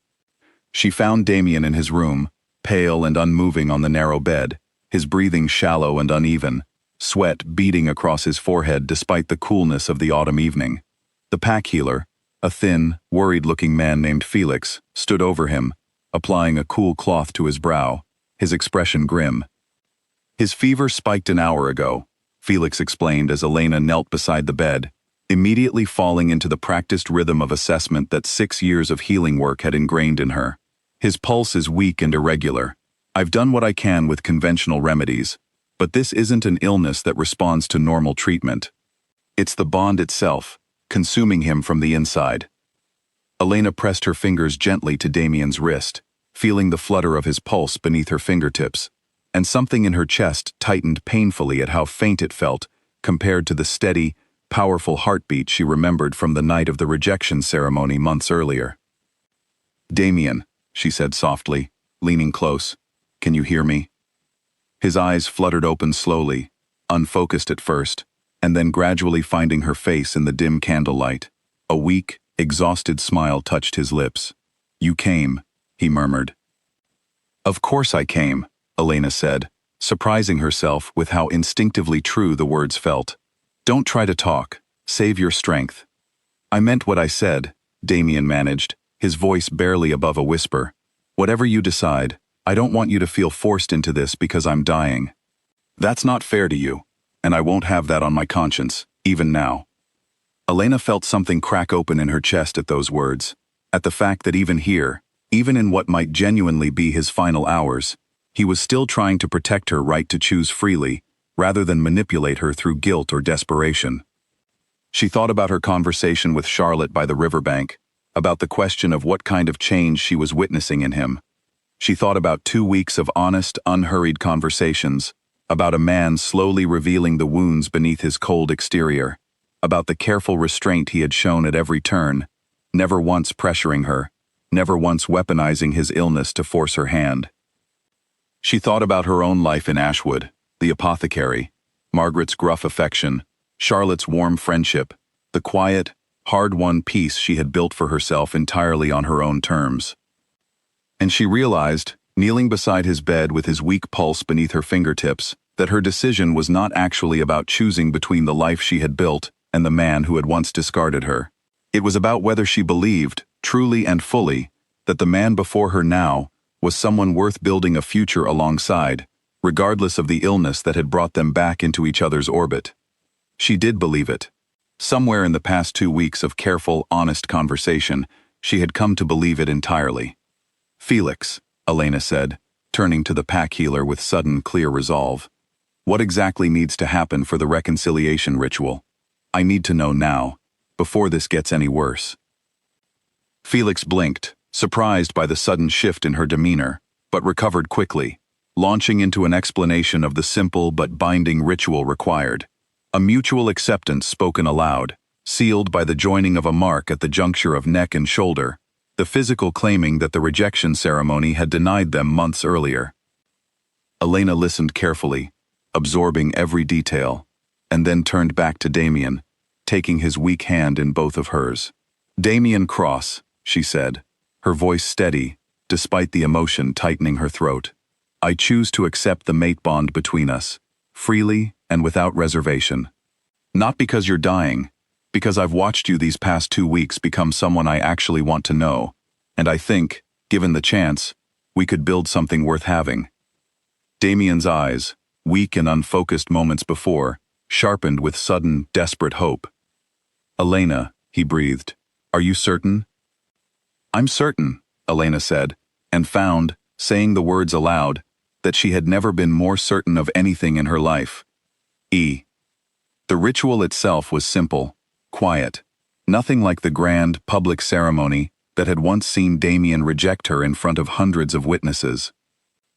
She found Damien in his room, pale and unmoving on the narrow bed, his breathing shallow and uneven, sweat beading across his forehead despite the coolness of the autumn evening. The pack healer, a thin, worried-looking man named Felix, stood over him, applying a cool cloth to his brow, his expression grim. "His fever spiked an hour ago," Felix explained as Elena knelt beside the bed, immediately falling into the practiced rhythm of assessment that 6 years of healing work had ingrained in her. "His pulse is weak and irregular. I've done what I can with conventional remedies, but this isn't an illness that responds to normal treatment. It's the bond itself, consuming him from the inside." Elena pressed her fingers gently to Damien's wrist, feeling the flutter of his pulse beneath her fingertips, and something in her chest tightened painfully at how faint it felt compared to the steady, powerful heartbeat she remembered from the night of the rejection ceremony months earlier. "Damien," she said softly, leaning close, "can you hear me?" His eyes fluttered open slowly, unfocused at first, and then gradually finding her face in the dim candlelight. A weak, exhausted smile touched his lips. "You came," he murmured. "Of course I came," Elena said, surprising herself with how instinctively true the words felt. "Don't try to talk. Save your strength." "I meant what I said," Damien managed, his voice barely above a whisper. "Whatever you decide, I don't want you to feel forced into this because I'm dying. That's not fair to you, and I won't have that on my conscience, even now." Elena felt something crack open in her chest at those words, at the fact that even here, even in what might genuinely be his final hours, he was still trying to protect her right to choose freely, rather than manipulate her through guilt or desperation. She thought about her conversation with Charlotte by the riverbank, about the question of what kind of change she was witnessing in him. She thought about 2 weeks of honest, unhurried conversations, about a man slowly revealing the wounds beneath his cold exterior, about the careful restraint he had shown at every turn, never once pressuring her, never once weaponizing his illness to force her hand. She thought about her own life in Ashwood, the apothecary, Margaret's gruff affection, Charlotte's warm friendship, the quiet, hard-won peace she had built for herself entirely on her own terms. And she realized, kneeling beside his bed with his weak pulse beneath her fingertips, that her decision was not actually about choosing between the life she had built and the man who had once discarded her. It was about whether she believed, truly and fully, that the man before her now was someone worth building a future alongside, regardless of the illness that had brought them back into each other's orbit. She did believe it. Somewhere in the past 2 weeks of careful, honest conversation, she had come to believe it entirely. "Felix," Elena said, turning to the pack healer with sudden, clear resolve. "What exactly needs to happen for the reconciliation ritual? I need to know now, before this gets any worse." Felix blinked, surprised by the sudden shift in her demeanor, but recovered quickly, launching into an explanation of the simple but binding ritual required. A mutual acceptance spoken aloud, sealed by the joining of a mark at the juncture of neck and shoulder, the physical claiming that the rejection ceremony had denied them months earlier. Elena listened carefully, absorbing every detail, and then turned back to Damien, taking his weak hand in both of hers. "Damien Cross," she said, her voice steady, despite the emotion tightening her throat. "I choose to accept the mate bond between us, freely and without reservation. Not because you're dying, because I've watched you these past 2 weeks become someone I actually want to know, and I think, given the chance, we could build something worth having." Damien's eyes, weak and unfocused moments before, sharpened with sudden, desperate hope. "Elena," he breathed, "are you certain?" "I'm certain," Elena said, and found, saying the words aloud, that she had never been more certain of anything in her life. The ritual itself was simple, quiet, nothing like the grand, public ceremony that had once seen Damien reject her in front of hundreds of witnesses.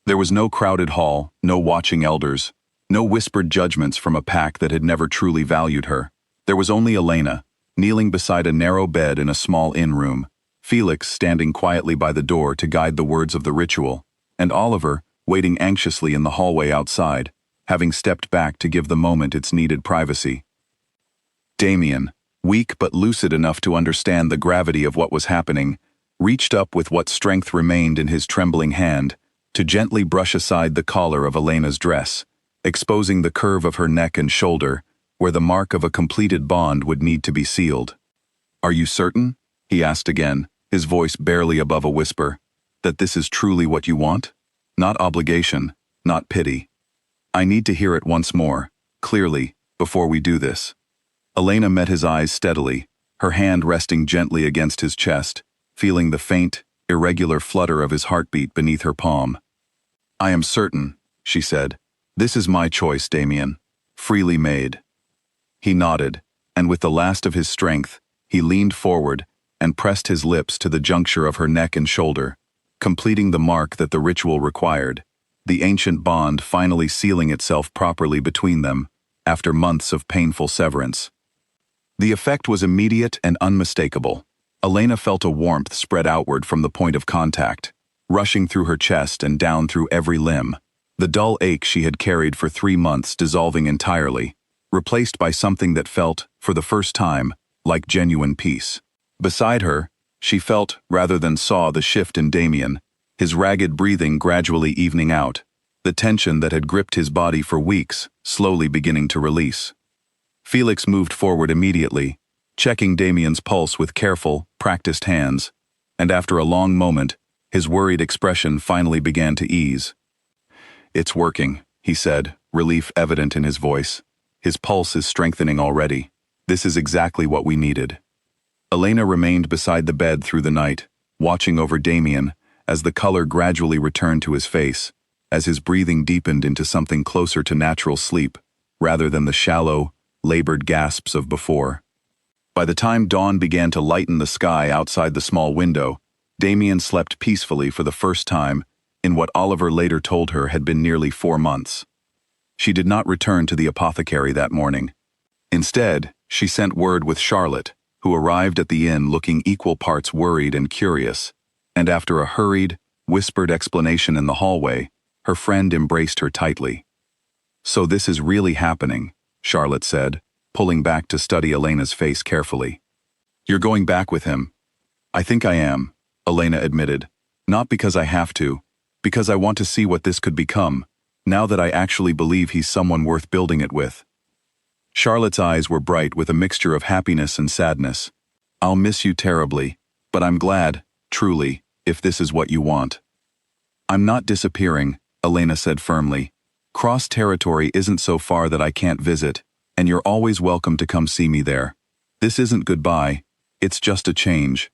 There was no crowded hall, no watching elders, no whispered judgments from a pack that had never truly valued her. There was only Elena, kneeling beside a narrow bed in a small inn room, Felix standing quietly by the door to guide the words of the ritual, and Oliver waiting anxiously in the hallway outside, having stepped back to give the moment its needed privacy. Damien, weak but lucid enough to understand the gravity of what was happening, reached up with what strength remained in his trembling hand to gently brush aside the collar of Elena's dress, exposing the curve of her neck and shoulder, where the mark of a completed bond would need to be sealed. "Are you certain?" he asked again, his voice barely above a whisper, "that this is truly what you want? Not obligation, not pity. I need to hear it once more, clearly, before we do this." Elena met his eyes steadily, her hand resting gently against his chest, feeling the faint, irregular flutter of his heartbeat beneath her palm. "I am certain," she said. "This is my choice, Damien. Freely made." He nodded, and with the last of his strength, he leaned forward and pressed his lips to the juncture of her neck and shoulder, completing the mark that the ritual required, the ancient bond finally sealing itself properly between them, after months of painful severance. The effect was immediate and unmistakable. Elena felt a warmth spread outward from the point of contact, rushing through her chest and down through every limb, the dull ache she had carried for 3 months dissolving entirely, replaced by something that felt, for the first time, like genuine peace. Beside her, she felt, rather than saw, the shift in Damien, his ragged breathing gradually evening out, the tension that had gripped his body for weeks slowly beginning to release. Felix moved forward immediately, checking Damien's pulse with careful, practiced hands, and after a long moment, his worried expression finally began to ease. "It's working," he said, relief evident in his voice. "His pulse is strengthening already. This is exactly what we needed." Elena remained beside the bed through the night, watching over Damien, as the color gradually returned to his face, as his breathing deepened into something closer to natural sleep, rather than the shallow, labored gasps of before. By the time dawn began to lighten the sky outside the small window, Damien slept peacefully for the first time in what Oliver later told her had been nearly 4 months. She did not return to the apothecary that morning. Instead, she sent word with Charlotte, who arrived at the inn looking equal parts worried and curious, and after a hurried, whispered explanation in the hallway, her friend embraced her tightly. "So this is really happening," Charlotte said, pulling back to study Elena's face carefully. "You're going back with him." "I think I am," Elena admitted. "Not because I have to, because I want to see what this could become, now that I actually believe he's someone worth building it with." Charlotte's eyes were bright with a mixture of happiness and sadness. "I'll miss you terribly, but I'm glad, truly, if this is what you want." "I'm not disappearing," Elena said firmly. "Cross territory isn't so far that I can't visit, and you're always welcome to come see me there. This isn't goodbye, it's just a change."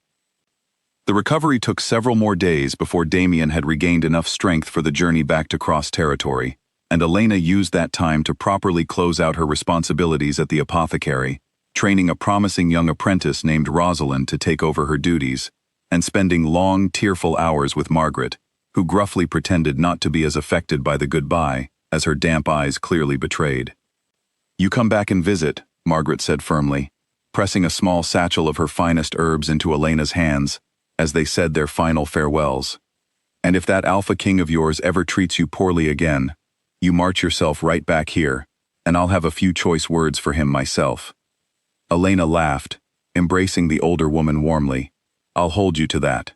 The recovery took several more days before Damien had regained enough strength for the journey back to cross territory, and Elena used that time to properly close out her responsibilities at the apothecary, training a promising young apprentice named Rosalind to take over her duties, and spending long, tearful hours with Margaret, who gruffly pretended not to be as affected by the goodbye as her damp eyes clearly betrayed. "You come back and visit," Margaret said firmly, pressing a small satchel of her finest herbs into Elena's hands as they said their final farewells. "And if that Alpha King of yours ever treats you poorly again, you march yourself right back here, and I'll have a few choice words for him myself." Elena laughed, embracing the older woman warmly. "I'll hold you to that."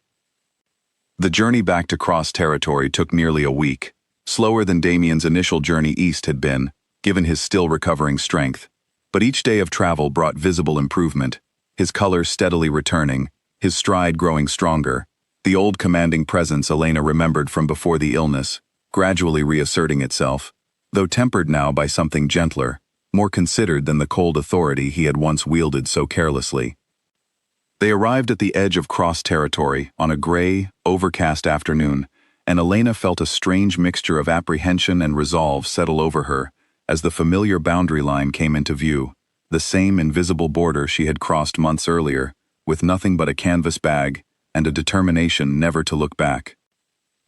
The journey back to cross territory took nearly a week, slower than Damien's initial journey east had been, given his still recovering strength. But each day of travel brought visible improvement, his color steadily returning, his stride growing stronger, the old commanding presence Elena remembered from before the illness, gradually reasserting itself, though tempered now by something gentler, more considered than the cold authority he had once wielded so carelessly. They arrived at the edge of cross territory on a gray, overcast afternoon, and Elena felt a strange mixture of apprehension and resolve settle over her as the familiar boundary line came into view, the same invisible border she had crossed months earlier, with nothing but a canvas bag and a determination never to look back.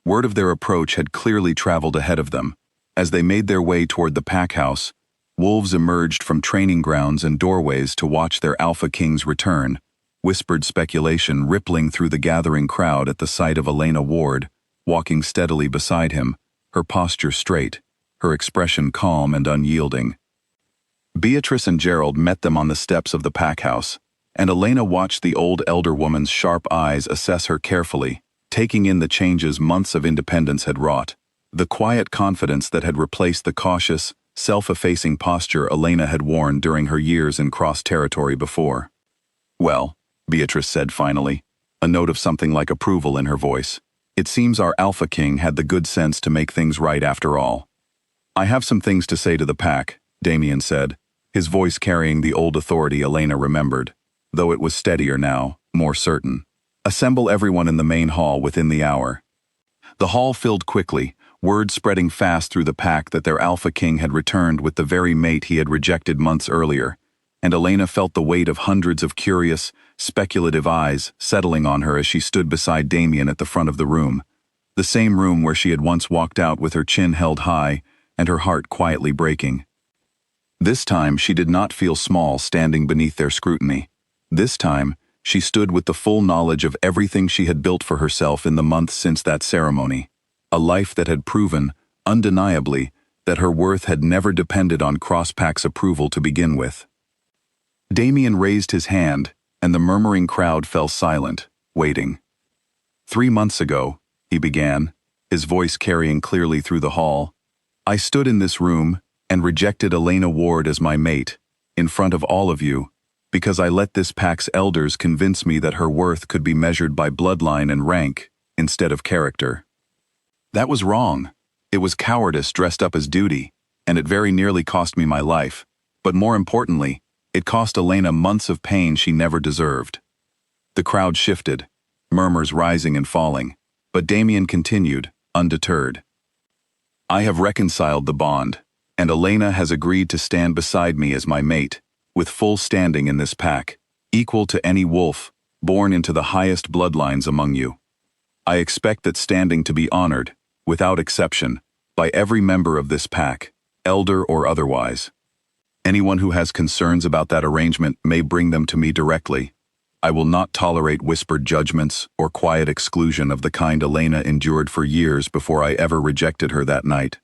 Word of their approach had clearly traveled ahead of them. As they made their way toward the pack house, wolves emerged from training grounds and doorways to watch their Alpha King's return, whispered speculation rippling through the gathering crowd at the sight of Elena Ward, walking steadily beside him, her posture straight, her expression calm and unyielding. Beatrice and Gerald met them on the steps of the pack house, and Elena watched the old elder woman's sharp eyes assess her carefully, taking in the changes months of independence had wrought, the quiet confidence that had replaced the cautious, self-effacing posture Elena had worn during her years in cross territory before. "Well," Beatrice said finally, a note of something like approval in her voice, "it seems our Alpha King had the good sense to make things right after all." "I have some things to say to the pack," Damien said, his voice carrying the old authority Elena remembered, though it was steadier now, more certain. "Assemble everyone in the main hall within the hour." The hall filled quickly, word spreading fast through the pack that their Alpha King had returned with the very mate he had rejected months earlier, and Elena felt the weight of hundreds of curious, speculative eyes settling on her as she stood beside Damien at the front of the room, the same room where she had once walked out with her chin held high and her heart quietly breaking. This time she did not feel small standing beneath their scrutiny. This time, she stood with the full knowledge of everything she had built for herself in the months since that ceremony, a life that had proven, undeniably, that her worth had never depended on Crosspack's approval to begin with. Damien raised his hand, and the murmuring crowd fell silent, waiting. 3 months ago, he began, his voice carrying clearly through the hall, "I stood in this room and rejected Elena Ward as my mate, in front of all of you, because I let this pack's elders convince me that her worth could be measured by bloodline and rank, instead of character. That was wrong. It was cowardice dressed up as duty, and it very nearly cost me my life, but more importantly, it cost Elena months of pain she never deserved." The crowd shifted, murmurs rising and falling, but Damien continued, undeterred. "I have reconciled the bond, and Elena has agreed to stand beside me as my mate, with full standing in this pack, equal to any wolf, born into the highest bloodlines among you. I expect that standing to be honored, without exception, by every member of this pack, elder or otherwise. Anyone who has concerns about that arrangement may bring them to me directly. I will not tolerate whispered judgments or quiet exclusion of the kind Elena endured for years before I ever rejected her that night."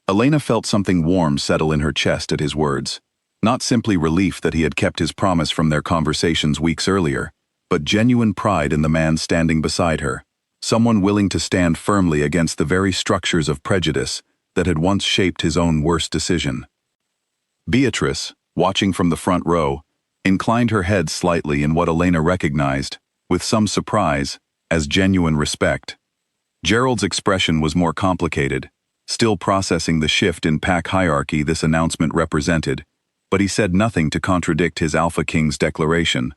Elena felt something warm settle in her chest at his words. Not simply relief that he had kept his promise from their conversations weeks earlier, but genuine pride in the man standing beside her, someone willing to stand firmly against the very structures of prejudice that had once shaped his own worst decision. Beatrice, watching from the front row, inclined her head slightly in what Elena recognized, with some surprise, as genuine respect. Gerald's expression was more complicated, still processing the shift in pack hierarchy this announcement represented, but he said nothing to contradict his Alpha King's declaration.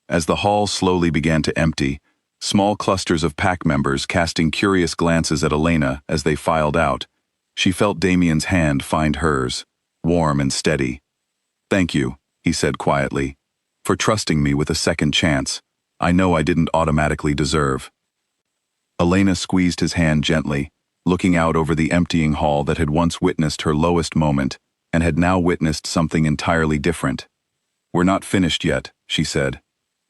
As the hall slowly began to empty, small clusters of pack members casting curious glances at Elena as they filed out, she felt Damien's hand find hers, warm and steady. "Thank you," he said quietly, "for trusting me with a second chance. I know I didn't automatically deserve." Elena squeezed his hand gently, looking out over the emptying hall that had once witnessed her lowest moment and had now witnessed something entirely different. "We're not finished yet," she said.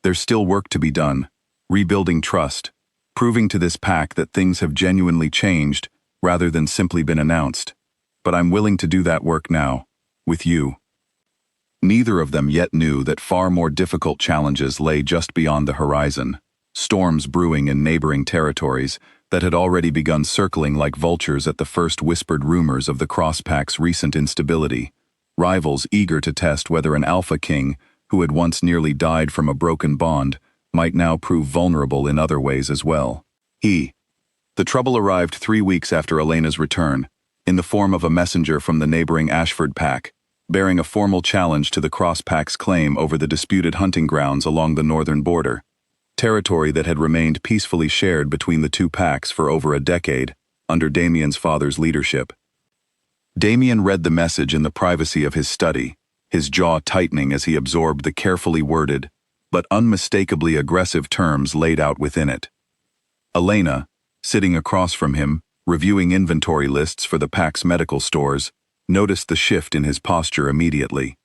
"There's still work to be done, rebuilding trust, proving to this pack that things have genuinely changed rather than simply been announced. But I'm willing to do that work now, with you." Neither of them yet knew that far more difficult challenges lay just beyond the horizon, storms brewing in neighboring territories that had already begun circling like vultures at the first whispered rumors of the cross-pack's recent instability, rivals eager to test whether an Alpha King, who had once nearly died from a broken bond, might now prove vulnerable in other ways as well. The trouble arrived 3 weeks after Elena's return, in the form of a messenger from the neighboring Ashford pack, bearing a formal challenge to the cross-pack's claim over the disputed hunting grounds along the northern border, territory that had remained peacefully shared between the two packs for over a decade, under Damien's father's leadership. Damien read the message in the privacy of his study, his jaw tightening as he absorbed the carefully worded, but unmistakably aggressive terms laid out within it. Elena, sitting across from him, reviewing inventory lists for the pack's medical stores, noticed the shift in his posture immediately.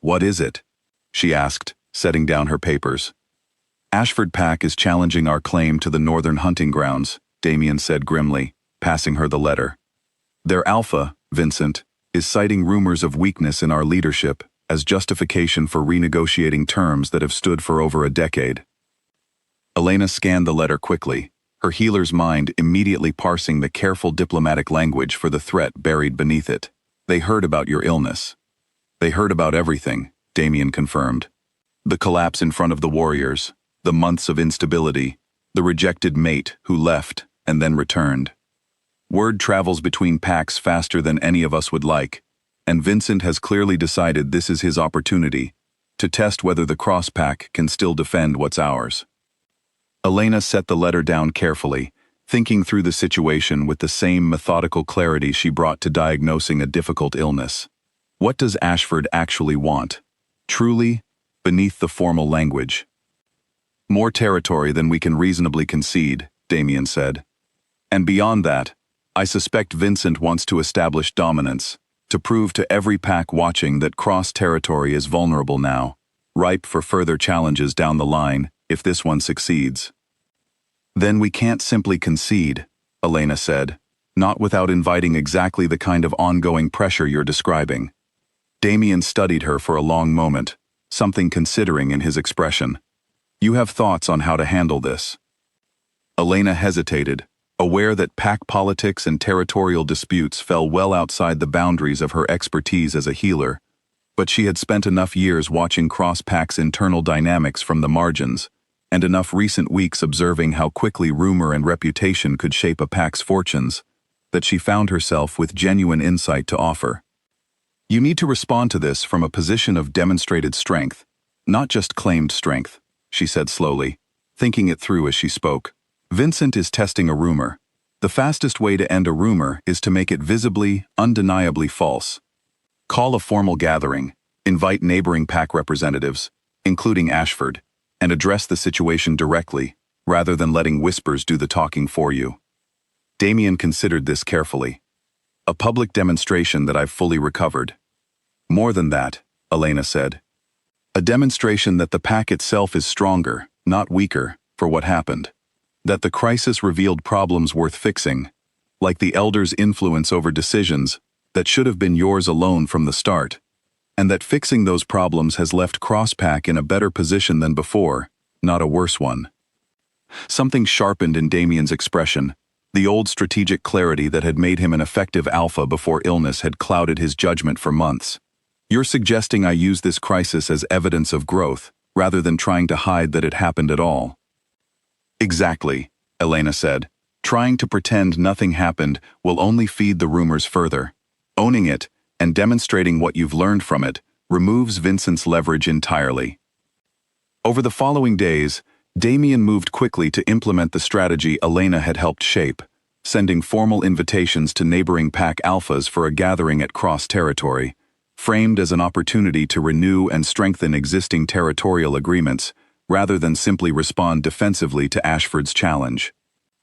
"What is it?" she asked, setting down her papers. "Ashford pack is challenging our claim to the northern hunting grounds," Damien said grimly, passing her the letter. "Their alpha, Vincent, is citing rumors of weakness in our leadership as justification for renegotiating terms that have stood for over a decade." Elena scanned the letter quickly, her healer's mind immediately parsing the careful diplomatic language for the threat buried beneath it. "They heard about your illness." "They heard about everything," Damien confirmed. "The collapse in front of the warriors, the months of instability, the rejected mate who left and then returned. Word travels between packs faster than any of us would like, and Vincent has clearly decided this is his opportunity to test whether the cross-pack can still defend what's ours." Elena set the letter down carefully, thinking through the situation with the same methodical clarity she brought to diagnosing a difficult illness. What does Ashford actually want? Truly, beneath the formal language. "More territory than we can reasonably concede," Damien said. "And beyond that, I suspect Vincent wants to establish dominance, to prove to every pack watching that cross-territory is vulnerable now, ripe for further challenges down the line, if this one succeeds." "Then we can't simply concede," Elena said, "not without inviting exactly the kind of ongoing pressure you're describing." Damien studied her for a long moment, something considering in his expression. "You have thoughts on how to handle this?" Elena hesitated, aware that pack politics and territorial disputes fell well outside the boundaries of her expertise as a healer, but she had spent enough years watching cross-pack's internal dynamics from the margins, and enough recent weeks observing how quickly rumor and reputation could shape a pack's fortunes, that she found herself with genuine insight to offer. "You need to respond to this from a position of demonstrated strength, not just claimed strength," she said slowly, thinking it through as she spoke. "Vincent is testing a rumor. The fastest way to end a rumor is to make it visibly, undeniably false. Call a formal gathering, invite neighboring pack representatives, including Ashford, and address the situation directly, rather than letting whispers do the talking for you." Damien considered this carefully. "A public demonstration that I've fully recovered." "More than that," Elena said. "A demonstration that the pack itself is stronger, not weaker, for what happened. That the crisis revealed problems worth fixing, like the elders' influence over decisions that should have been yours alone from the start. and that fixing those problems has left CrossPack in a better position than before, not a worse one. Something sharpened in Damien's expression. The old strategic clarity that had made him an effective alpha before illness had clouded his judgment for months. You're suggesting I use this crisis as evidence of growth, rather than trying to hide that it happened at all. Exactly, Elena said. Trying to pretend nothing happened will only feed the rumors further. Owning it, and demonstrating what you've learned from it, removes Vincent's leverage entirely. Over the following days, Damien moved quickly to implement the strategy Elena had helped shape, sending formal invitations to neighboring pack alphas for a gathering at Cross Territory, framed as an opportunity to renew and strengthen existing territorial agreements, rather than simply respond defensively to Ashford's challenge.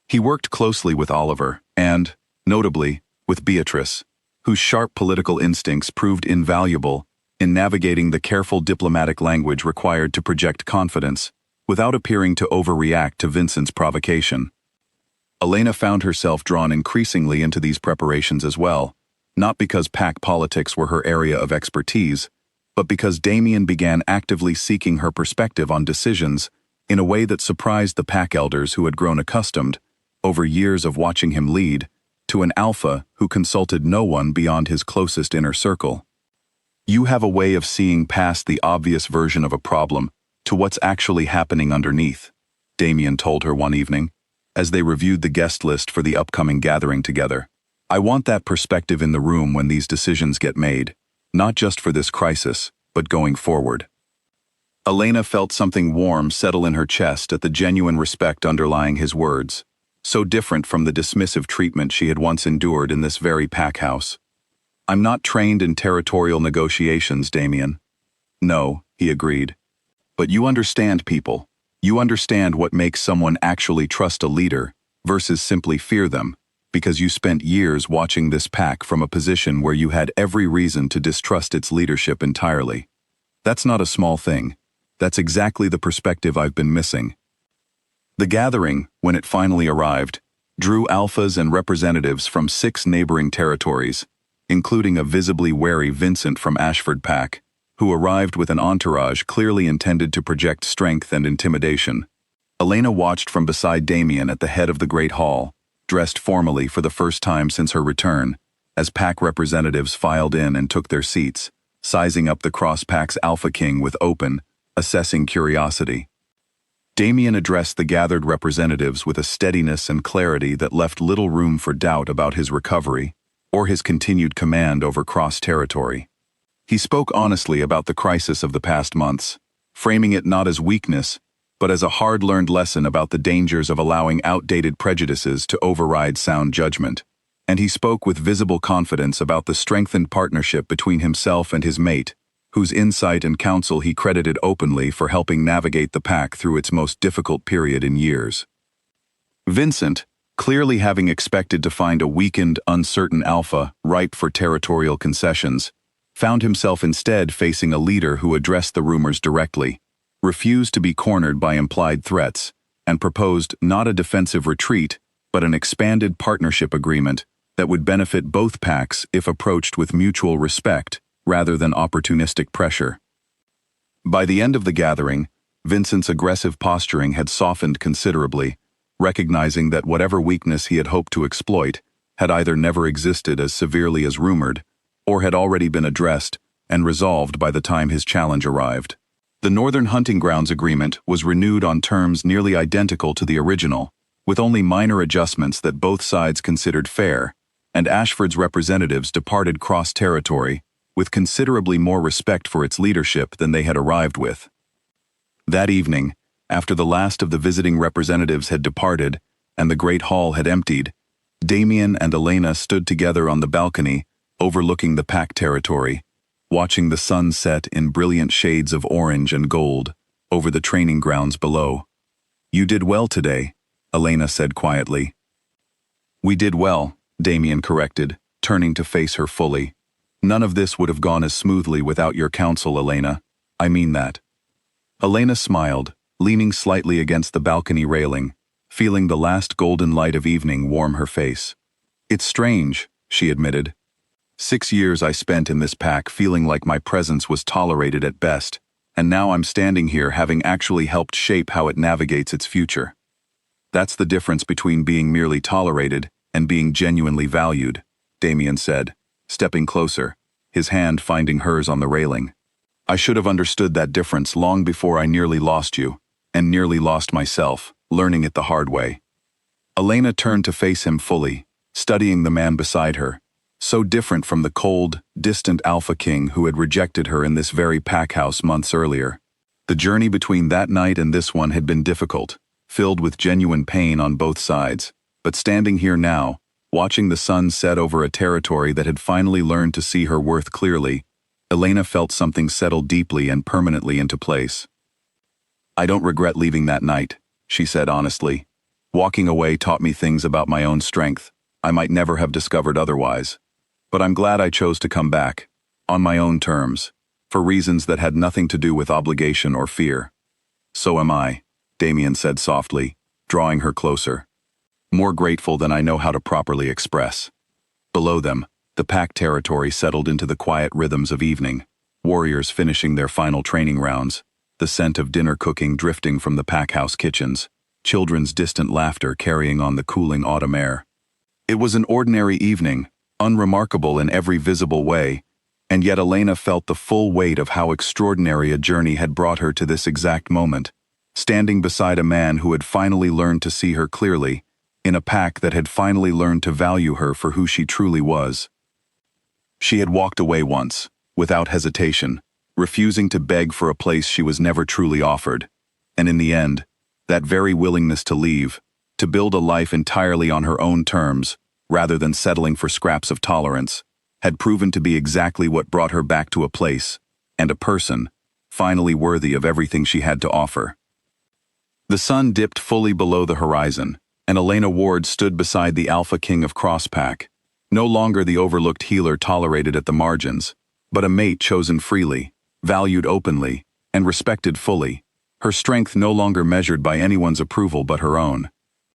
He worked closely with Oliver and, notably, with Beatrice, whose sharp political instincts proved invaluable in navigating the careful diplomatic language required to project confidence, without appearing to overreact to Vincent's provocation. Elena found herself drawn increasingly into these preparations as well, not because pack politics were her area of expertise, but because Damien began actively seeking her perspective on decisions in a way that surprised the pack elders who had grown accustomed, over years of watching him lead, to an alpha who consulted no one beyond his closest inner circle. You have a way of seeing past the obvious version of a problem to what's actually happening underneath, Damien told her one evening, as they reviewed the guest list for the upcoming gathering together. I want that perspective in the room when these decisions get made, not just for this crisis, but going forward. Elena felt something warm settle in her chest at the genuine respect underlying his words, so different from the dismissive treatment she had once endured in this very pack house. I'm not trained in territorial negotiations, Damien. No, he agreed. But you understand people. You understand what makes someone actually trust a leader versus simply fear them, because you spent years watching this pack from a position where you had every reason to distrust its leadership entirely. That's not a small thing. That's exactly the perspective I've been missing. The gathering, when it finally arrived, drew alphas and representatives from 6 neighboring territories, including a visibly wary Vincent from Ashford Pack, who arrived with an entourage clearly intended to project strength and intimidation. Elena watched from beside Damien at the head of the Great Hall, dressed formally for the first time since her return, as pack representatives filed in and took their seats, sizing up the Cross Pack's Alpha King with open, assessing curiosity. Damien addressed the gathered representatives with a steadiness and clarity that left little room for doubt about his recovery or his continued command over Cross Territory. He spoke honestly about the crisis of the past months, framing it not as weakness, but as a hard-learned lesson about the dangers of allowing outdated prejudices to override sound judgment. And he spoke with visible confidence about the strengthened partnership between himself and his mate, whose insight and counsel he credited openly for helping navigate the pack through its most difficult period in years. Vincent, clearly having expected to find a weakened, uncertain alpha ripe for territorial concessions, found himself instead facing a leader who addressed the rumors directly, refused to be cornered by implied threats, and proposed not a defensive retreat, but an expanded partnership agreement that would benefit both packs if approached with mutual respect rather than opportunistic pressure. By the end of the gathering, Vincent's aggressive posturing had softened considerably, recognizing that whatever weakness he had hoped to exploit had either never existed as severely as rumored, or had already been addressed and resolved by the time his challenge arrived. The Northern Hunting Grounds Agreement was renewed on terms nearly identical to the original, with only minor adjustments that both sides considered fair, and Ashford's representatives departed Cross Territory with considerably more respect for its leadership than they had arrived with. That evening, after the last of the visiting representatives had departed and the Great Hall had emptied, Damien and Elena stood together on the balcony overlooking the pack territory, watching the sun set in brilliant shades of orange and gold over the training grounds below. You did well today, Elena said quietly. We did well, Damien corrected, turning to face her fully. None of this would have gone as smoothly without your counsel, Elena. I mean that. Elena smiled, leaning slightly against the balcony railing, feeling the last golden light of evening warm her face. It's strange, she admitted. 6 years I spent in this pack feeling like my presence was tolerated at best, and now I'm standing here having actually helped shape how it navigates its future. That's the difference between being merely tolerated and being genuinely valued, Damien said, stepping closer, his hand finding hers on the railing. I should have understood that difference long before I nearly lost you, and nearly lost myself, learning it the hard way. Elena turned to face him fully, studying the man beside her, so different from the cold, distant alpha king who had rejected her in this very pack house months earlier. The journey between that night and this one had been difficult, filled with genuine pain on both sides, but standing here now, watching the sun set over a territory that had finally learned to see her worth clearly, Elena felt something settle deeply and permanently into place. I don't regret leaving that night, she said honestly. Walking away taught me things about my own strength I might never have discovered otherwise. But I'm glad I chose to come back, on my own terms, for reasons that had nothing to do with obligation or fear. So am I, Damien said softly, drawing her closer. More grateful than I know how to properly express. Below them, the pack territory settled into the quiet rhythms of evening, warriors finishing their final training rounds, the scent of dinner cooking drifting from the pack house kitchens, children's distant laughter carrying on the cooling autumn air. It was an ordinary evening, unremarkable in every visible way, and yet Elena felt the full weight of how extraordinary a journey had brought her to this exact moment, standing beside a man who had finally learned to see her clearly, in a pack that had finally learned to value her for who she truly was. She had walked away once, without hesitation, refusing to beg for a place she was never truly offered, and in the end, that very willingness to leave, to build a life entirely on her own terms, rather than settling for scraps of tolerance, had proven to be exactly what brought her back to a place, and a person, finally worthy of everything she had to offer. The sun dipped fully below the horizon, and Elena Ward stood beside the Alpha King of Crosspack, no longer the overlooked healer tolerated at the margins, but a mate chosen freely, valued openly, and respected fully, her strength no longer measured by anyone's approval but her own.